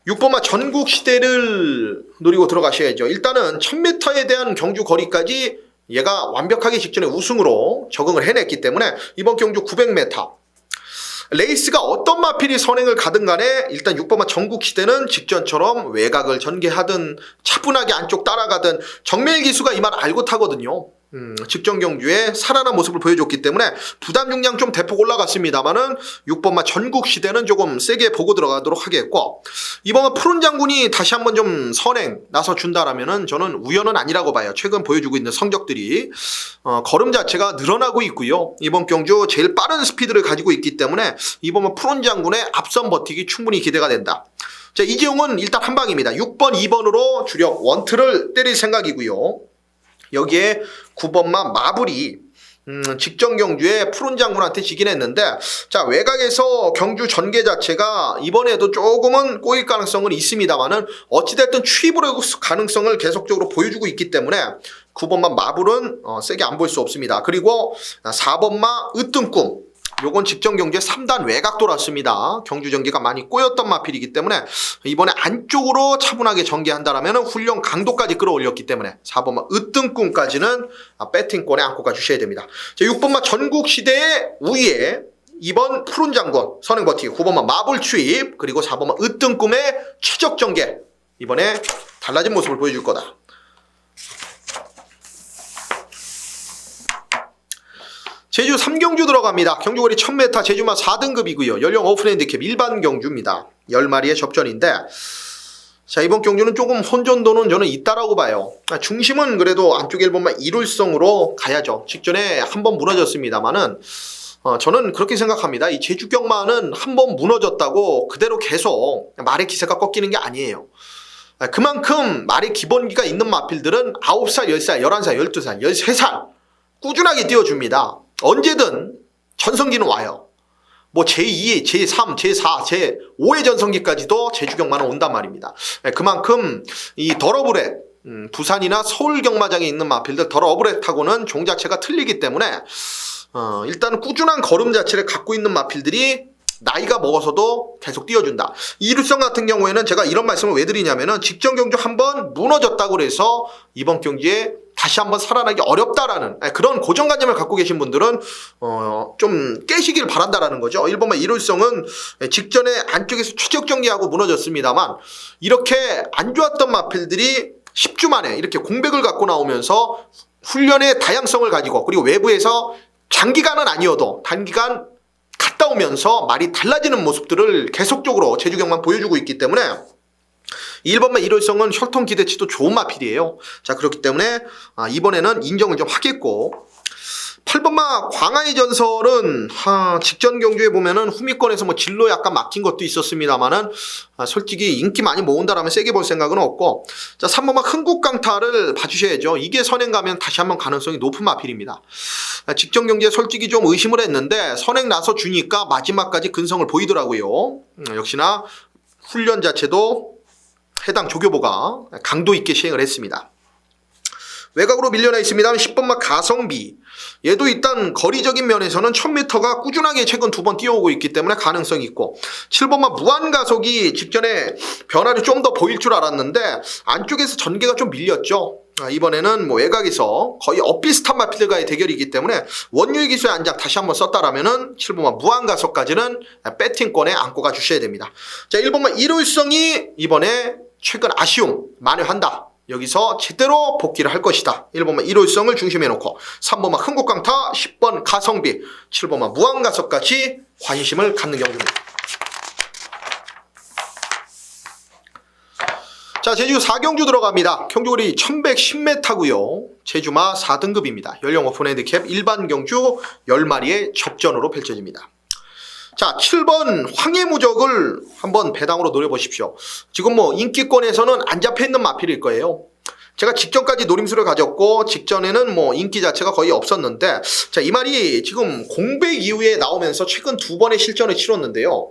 6번마 전국 시대를 노리고 들어가셔야죠. 일단은 1000m에 대한 경주 거리까지 얘가 완벽하게 직전에 우승으로 적응을 해냈기 때문에 이번 경주 900m 레이스가 어떤 마필이 선행을 가든 간에 일단 6번마 전국시대는 직전처럼 외곽을 전개하든 차분하게 안쪽 따라가든 정밀기수가 이 말 알고 타거든요. 직전 경주에 살아난 모습을 보여줬기 때문에 부담 중량 좀 대폭 올라갔습니다만은 6번마 전국시대는 조금 세게 보고 들어가도록 하겠고 이번에 푸른 장군이 다시 한번 좀 선행 나서 준다라면은 저는 우연은 아니라고 봐요. 최근 보여주고 있는 성적들이 걸음 자체가 늘어나고 있고요. 이번 경주 제일 빠른 스피드를 가지고 있기 때문에 이번에 푸른 장군의 앞선 버티기 충분히 기대가 된다. 자, 이재용은 일단 한 방입니다. 6번, 2번으로 주력 원트를 때릴 생각이고요. 여기에 9번마 마블이 직전 경주에 푸른 장군한테 지긴 했는데, 자, 외곽에서 경주 전개 자체가 이번에도 조금은 꼬일 가능성은 있습니다만은 어찌됐든 추입으로 가능성을 계속적으로 보여주고 있기 때문에 9번마 마블은 세게 안 볼 수 없습니다. 그리고 4번마 으뜸꿈, 요건 직전 경주에 3단 외곽 돌았습니다. 경주 전개가 많이 꼬였던 마필이기 때문에 이번에 안쪽으로 차분하게 전개한다라면 훈련 강도까지 끌어올렸기 때문에 4번마 으뜸꿈까지는 배팅권에 안고 가주셔야 됩니다. 자, 6번마 전국시대의 우위에 2번 푸른 장군 선행 버티기, 9번마 마블 추입, 그리고 4번마 으뜸꿈의 최적 전개, 이번에 달라진 모습을 보여줄 거다. 제주 3경주 들어갑니다. 경주거리 1000m 제주마 4등급이고요. 연령 오픈 핸디캡 일반 경주입니다. 10마리의 접전인데, 자, 이번 경주는 조금 혼전도는 저는 있다라고 봐요. 중심은 그래도 안쪽 1번만 일울성으로 가야죠. 직전에 한번 무너졌습니다만은 저는 그렇게 생각합니다. 이 제주 경마는 한번 무너졌다고 그대로 계속 말의 기세가 꺾이는 게 아니에요. 그만큼 말의 기본기가 있는 마필들은 9살, 10살, 11살, 12살, 13살 꾸준하게 띄워줍니다. 언제든 전성기는 와요. 뭐 제2, 제3, 제4, 제5의 전성기까지도 제주 경마는 온단 말입니다. 그만큼 이 더러브렛, 부산이나 서울 경마장에 있는 마필들 더러브렛하고는 종 자체가 틀리기 때문에 일단 꾸준한 걸음 자체를 갖고 있는 마필들이 나이가 먹어서도 계속 띄워준다. 이루성 같은 경우에는 제가 이런 말씀을 왜 드리냐면은 직전 경주 한번 무너졌다고 해서 이번 경기에 다시 한번 살아나기 어렵다라는 그런 고정관념을 갖고 계신 분들은 좀 깨시길 바란다라는 거죠. 1번만 이룰성은 직전에 안쪽에서 최적 전개하고 무너졌습니다만, 이렇게 안 좋았던 마필들이 10주 만에 이렇게 공백을 갖고 나오면서 훈련의 다양성을 가지고, 그리고 외부에서 장기간은 아니어도 단기간 갔다 오면서 말이 달라지는 모습들을 계속적으로 제주경만 보여주고 있기 때문에 1번만 일월성은 혈통 기대치도 좋은 마필이에요. 자, 그렇기 때문에 이번에는 인정을 좀 하겠고, 8번마 광화의 전설은 직전 경주에 보면은 후미권에서 뭐 진로 약간 막힌 것도 있었습니다만은 솔직히 인기 많이 모은다라면 세게 볼 생각은 없고, 자, 3번마 흥국강타를 봐주셔야죠. 이게 선행 가면 다시 한번 가능성이 높은 마필입니다. 직전 경주에 솔직히 좀 의심을 했는데 선행 나서 주니까 마지막까지 근성을 보이더라고요. 역시나 훈련 자체도 해당 조교보가 강도 있게 시행을 했습니다. 외곽으로 밀려나 있습니다. 10번마 가성비, 얘도 일단 거리적인 면에서는 1000m가 꾸준하게 최근 2번 뛰어오고 있기 때문에 가능성이 있고, 7번마 무한가속이 직전에 변화를 좀 더 보일 줄 알았는데 안쪽에서 전개가 좀 밀렸죠. 이번에는 뭐 외곽에서 거의 엇비슷한 마필들과의 대결이기 때문에 원유의 기술의 안장 다시 한번 썼다라면은 7번마 무한가속까지는 배팅권에 안고 가주셔야 됩니다. 자, 1번마 일월성이 이번에 최근 아쉬움 만회한다. 여기서 제대로 복귀를 할 것이다. 1번마 일월성을 중심에 놓고 3번마 흥국강타, 10번 가성비, 7번마 무한가속까지 관심을 갖는 경기입니다. 자, 제주 4경주 들어갑니다. 경주거리 1110m고요. 제주마 4등급입니다. 연령 오픈 핸디캡 일반 경주 10마리의 접전으로 펼쳐집니다. 자, 7번 황해무적을 한번 배당으로 노려보십시오. 지금 뭐 인기권에서는 안 잡혀있는 마필일 거예요. 제가 직전까지 노림수를 가졌고 직전에는 뭐 인기 자체가 거의 없었는데, 자, 이 말이 지금 공백 이후에 나오면서 최근 2번의 실전을 치렀는데요.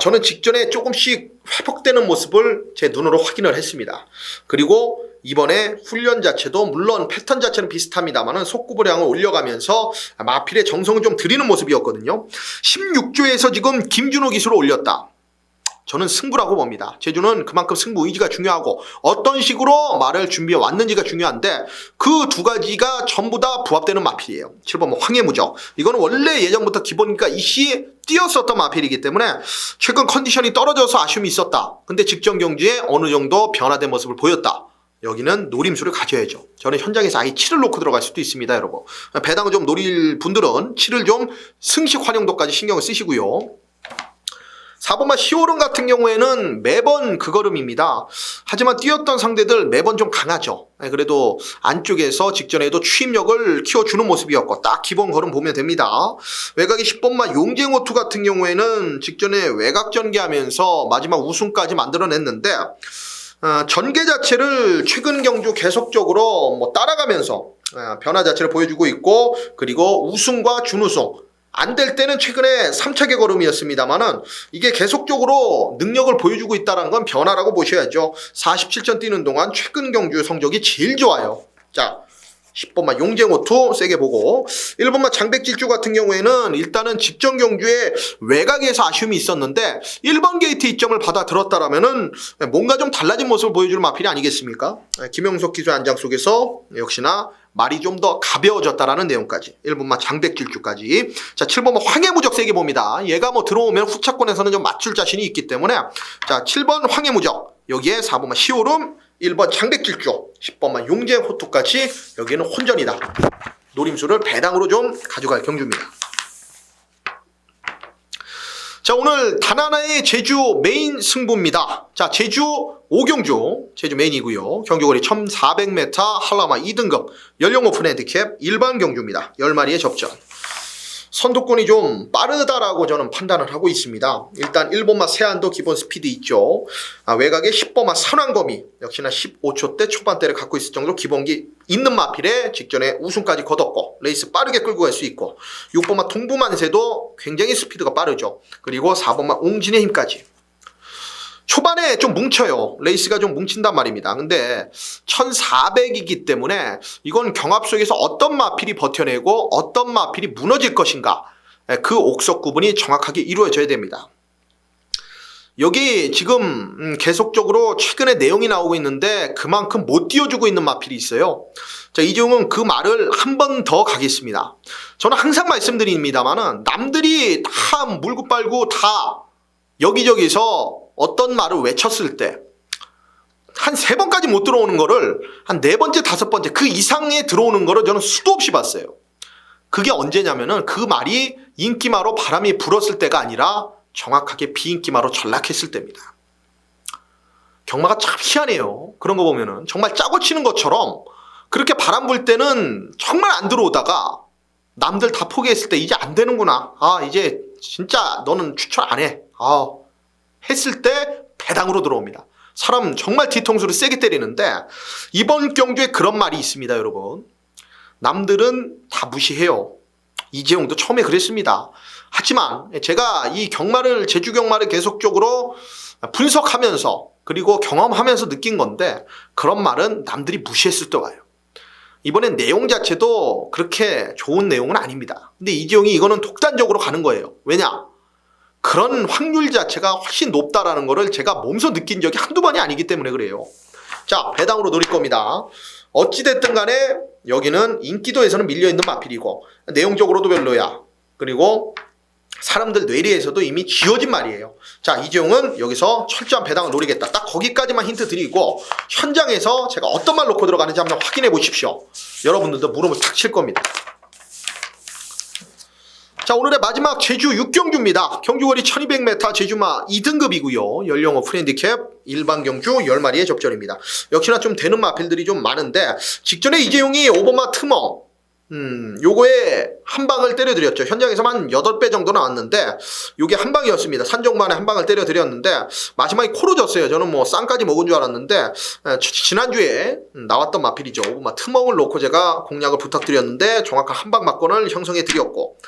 저는 직전에 조금씩 회복되는 모습을 제 눈으로 확인을 했습니다. 그리고 이번에 훈련 자체도 물론 패턴 자체는 비슷합니다만 속구부량을 올려가면서 마필의 정성을 좀 들이는 모습이었거든요. 16조에서 지금 김준호 기술을 올렸다. 저는 승부라고 봅니다. 제주는 그만큼 승부 의지가 중요하고 어떤 식으로 말을 준비해 왔는지가 중요한데 그 두 가지가 전부 다 부합되는 마필이에요. 7번 황해무적. 이거는 원래 예전부터 기본기가 이씨 뛰었었던 마필이기 때문에 최근 컨디션이 떨어져서 아쉬움이 있었다. 근데 직전 경주에 어느 정도 변화된 모습을 보였다. 여기는 노림수를 가져야죠. 저는 현장에서 아예 7을 놓고 들어갈 수도 있습니다, 여러분. 배당을 좀 노릴 분들은 7을 좀 승식 활용도까지 신경을 쓰시고요. 4번마 시오른 같은 경우에는 매번 그 걸음입니다. 하지만 뛰었던 상대들 매번 좀 강하죠. 그래도 안쪽에서 직전에도 추임력을 키워주는 모습이었고 딱 기본 걸음 보면 됩니다. 외곽의 10번마 용쟁호투 같은 경우에는 직전에 외곽 전개하면서 마지막 우승까지 만들어냈는데 전개 자체를 최근 경주 계속적으로 뭐 따라가면서 변화 자체를 보여주고 있고, 그리고 우승과 준우승 안 될 때는 최근에 3차계 걸음이었습니다만은 이게 계속적으로 능력을 보여주고 있다는 건 변화라고 보셔야죠. 47전 뛰는 동안 최근 경주 성적이 제일 좋아요. 자, 10번마 용쟁호투 세게 보고, 1번마 장백질주 같은 경우에는 일단은 직전 경주에 외곽에서 아쉬움이 있었는데 1번 게이트 이점을 받아 들었다라면은 뭔가 좀 달라진 모습을 보여주는 마필이 아니겠습니까? 김영석 기수 안장 속에서 역시나 말이 좀 더 가벼워졌다라는 내용까지, 1번마 장백질주까지. 자, 7번마 황해무적 세게 봅니다. 얘가 뭐 들어오면 후차권에서는 좀 맞출 자신이 있기 때문에, 자, 7번 황해무적, 여기에 4번마 시오름, 1번 장백질주, 10번만 용쟁호투까지 여기는 혼전이다. 노림수를 배당으로 좀 가져갈 경주입니다. 자, 오늘 단 하나의 제주 메인 승부입니다. 자, 제주 5경주, 제주 메인이고요. 경주거리 1400m, 한라마 2등급, 연령 오픈 핸디캡 일반 경주입니다. 10마리의 접전. 선두권이 좀 빠르다라고 저는 판단을 하고 있습니다. 일단 1번마 세안도 기본 스피드 있죠. 외곽에 10번마 선왕거미 역시나 15초대 초반대를 갖고 있을 정도로 기본기 있는 마필에 직전에 우승까지 거뒀고, 레이스 빠르게 끌고 갈 수 있고, 6번마 동부만세도 굉장히 스피드가 빠르죠. 그리고 4번마 옹진의 힘까지. 초반에 좀 뭉쳐요. 레이스가 좀 뭉친단 말입니다. 근데 1400이기 때문에 이건 경합 속에서 어떤 마필이 버텨내고 어떤 마필이 무너질 것인가, 그 옥석 구분이 정확하게 이루어져야 됩니다. 여기 지금 계속적으로 최근에 내용이 나오고 있는데 그만큼 못 띄워주고 있는 마필이 있어요. 자, 이종은 그 말을 한 번 더 가겠습니다. 저는 항상 말씀드립니다만은 남들이 다 물고 빨고 다 여기저기서 어떤 말을 외쳤을 때 한 3번까지 못 들어오는 거를 한 4번째, 5번째 그 이상에 들어오는 거를 저는 수도 없이 봤어요. 그게 언제냐면은 그 말이 인기마로 바람이 불었을 때가 아니라 정확하게 비인기마로 전락했을 때입니다. 경마가 참 희한해요. 그런 거 보면은 정말 짜고 치는 것처럼 그렇게 바람 불 때는 정말 안 들어오다가 남들 다 포기했을 때 이제 안 되는구나, 이제 진짜 너는 추천 안 해, 했을 때 배당으로 들어옵니다. 사람 정말 뒤통수를 세게 때리는데, 이번 경주에 그런 말이 있습니다, 여러분. 남들은 다 무시해요. 이재용도 처음에 그랬습니다. 하지만 제가 이 경마를, 제주 경마를 계속적으로 분석하면서 그리고 경험하면서 느낀 건데, 그런 말은 남들이 무시했을 때 와요. 이번엔 내용 자체도 그렇게 좋은 내용은 아닙니다. 근데 이재용이 이거는 독단적으로 가는 거예요. 왜냐? 그런 확률 자체가 훨씬 높다라는 거를 제가 몸소 느낀 적이 한두 번이 아니기 때문에 그래요. 자, 배당으로 노릴 겁니다. 어찌됐든 간에 여기는 인기도에서는 밀려있는 마필이고 내용적으로도 별로야. 그리고 사람들 뇌리에서도 이미 지워진 말이에요. 자, 이재용은 여기서 철저한 배당을 노리겠다. 딱 거기까지만 힌트 드리고 현장에서 제가 어떤 말 놓고 들어가는지 한번 확인해 보십시오. 여러분들도 무릎을 탁 칠 겁니다. 자, 오늘의 마지막 제주 6경주입니다. 경주거리 1200m, 제주마 2등급이고요. 연령 오픈 핸디캡 일반 경주 10마리의 접전입니다. 역시나 좀 되는 마필들이 좀 많은데, 직전에 이재용이 5번마 트머 요거에 한 방을 때려드렸죠. 현장에서만 8배 정도 나왔는데 요게 한 방이었습니다. 산정만에 한 방을 때려드렸는데 마지막에 코로 졌어요. 저는 뭐 쌍까지 먹은 줄 알았는데 지난주에 나왔던 마필이죠. 5번마 트멍을 놓고 제가 공략을 부탁드렸는데 정확한 한 방 맞건을 형성해 드렸고,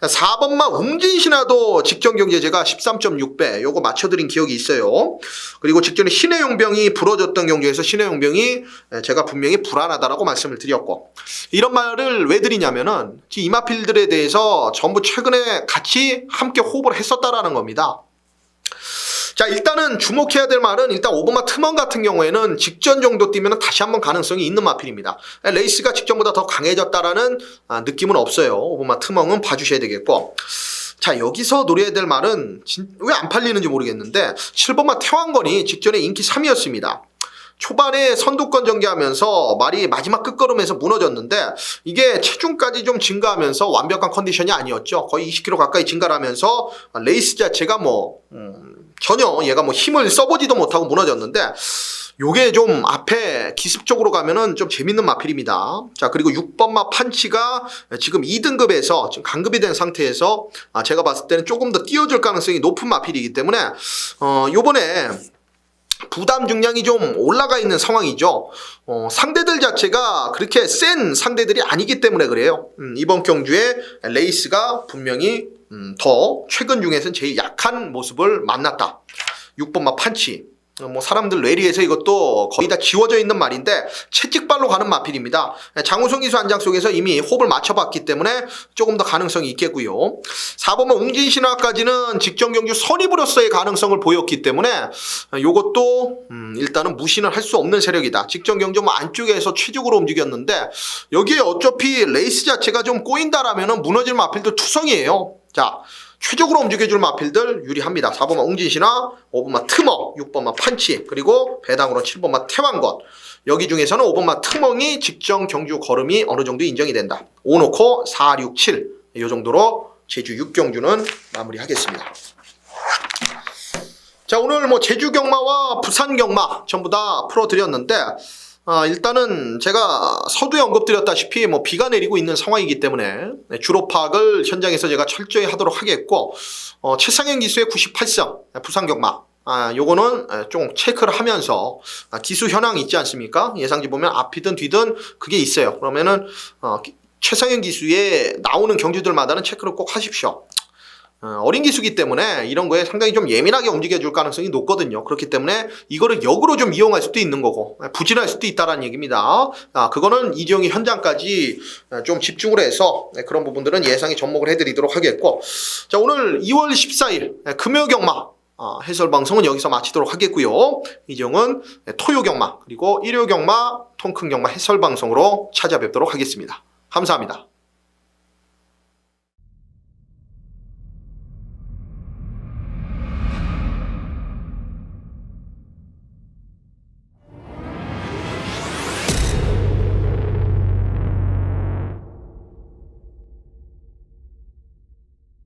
4번마 웅진신화도 직전 경기에 제가 13.6배 요거 맞춰드린 기억이 있어요. 그리고 직전에 신해용병이 부러졌던 경기에서 신해용병이 제가 분명히 불안하다라고 말씀을 드렸고, 이런 말을 왜 드리냐면은 이 마필들에 대해서 전부 최근에 같이 함께 호흡을 했었다라는 겁니다. 자, 일단은 주목해야 될 말은, 일단 5번마 트먼 같은 경우에는 직전 정도 뛰면 다시 한번 가능성이 있는 마필입니다. 레이스가 직전보다 더 강해졌다라는 느낌은 없어요. 5번마 트먼은 봐주셔야 되겠고, 자, 여기서 노려야 될 말은 왜 안 팔리는지 모르겠는데 7번마 태왕건이 직전에 인기 3위였습니다. 초반에 선두권 전개하면서 말이 마지막 끝걸음에서 무너졌는데 이게 체중까지 좀 증가하면서 완벽한 컨디션이 아니었죠. 거의 20kg 가까이 증가를 하면서 레이스 자체가 전혀 얘가 힘을 써보지도 못하고 무너졌는데, 요게 좀 앞에 기습적으로 가면은 좀 재밌는 마필입니다. 자, 그리고 6번마 판치가 지금 2등급에서 지금 강급이 된 상태에서 제가 봤을 때는 조금 더 띄워줄 가능성이 높은 마필이기 때문에 요번에 부담 중량이 좀 올라가 있는 상황이죠. 상대들 자체가 그렇게 센 상대들이 아니기 때문에 그래요. 이번 경주에 레이스가 분명히 더 최근 중에서는 제일 약한 모습을 만났다. 6번마 판치. 사람들 뇌리에서 이것도 거의 다 지워져 있는 말인데 채찍발로 가는 마필입니다. 장우성 기수 안장 속에서 이미 호흡을 맞춰봤기 때문에 조금 더 가능성이 있겠고요. 4번마 웅진신화까지는 직전 경주 선입으로서의 가능성을 보였기 때문에 이것도 일단은 무시는 할 수 없는 세력이다. 직전 경주 안쪽에서 최적으로 움직였는데 여기에 어차피 레이스 자체가 좀 꼬인다라면 무너질 마필도 투성이에요. 자, 최적으로 움직여줄 마필들 유리합니다. 4번마 웅진신화, 5번마 트멍, 6번마 판치, 그리고 배당으로 7번마 태왕건. 여기 중에서는 5번마 트멍이 직전 경주 걸음이 어느 정도 인정이 된다. 5 놓고 4, 6, 7. 이 정도로 제주 6경주는 마무리하겠습니다. 자, 오늘 제주 경마와 부산 경마 전부 다 풀어드렸는데 일단은 제가 서두에 언급드렸다시피 비가 내리고 있는 상황이기 때문에 주로 파악을 현장에서 제가 철저히 하도록 하겠고 최상현 기수의 98성 부산 경마 요거는 좀 체크를 하면서 기수 현황 있지 않습니까? 예상지 보면 앞이든 뒤든 그게 있어요. 그러면은 최상현 기수에 나오는 경주들마다는 체크를 꼭 하십시오. 어린 기수기 때문에 이런 거에 상당히 좀 예민하게 움직여줄 가능성이 높거든요. 그렇기 때문에 이거를 역으로 좀 이용할 수도 있는 거고 부진할 수도 있다는 얘기입니다. 그거는 이지영이 현장까지 좀 집중을 해서 그런 부분들은 예상에 접목을 해드리도록 하겠고, 자, 오늘 2월 14일 금요경마 해설방송은 여기서 마치도록 하겠고요. 이지영은 토요경마 그리고 일요경마 통큰경마 해설방송으로 찾아뵙도록 하겠습니다. 감사합니다.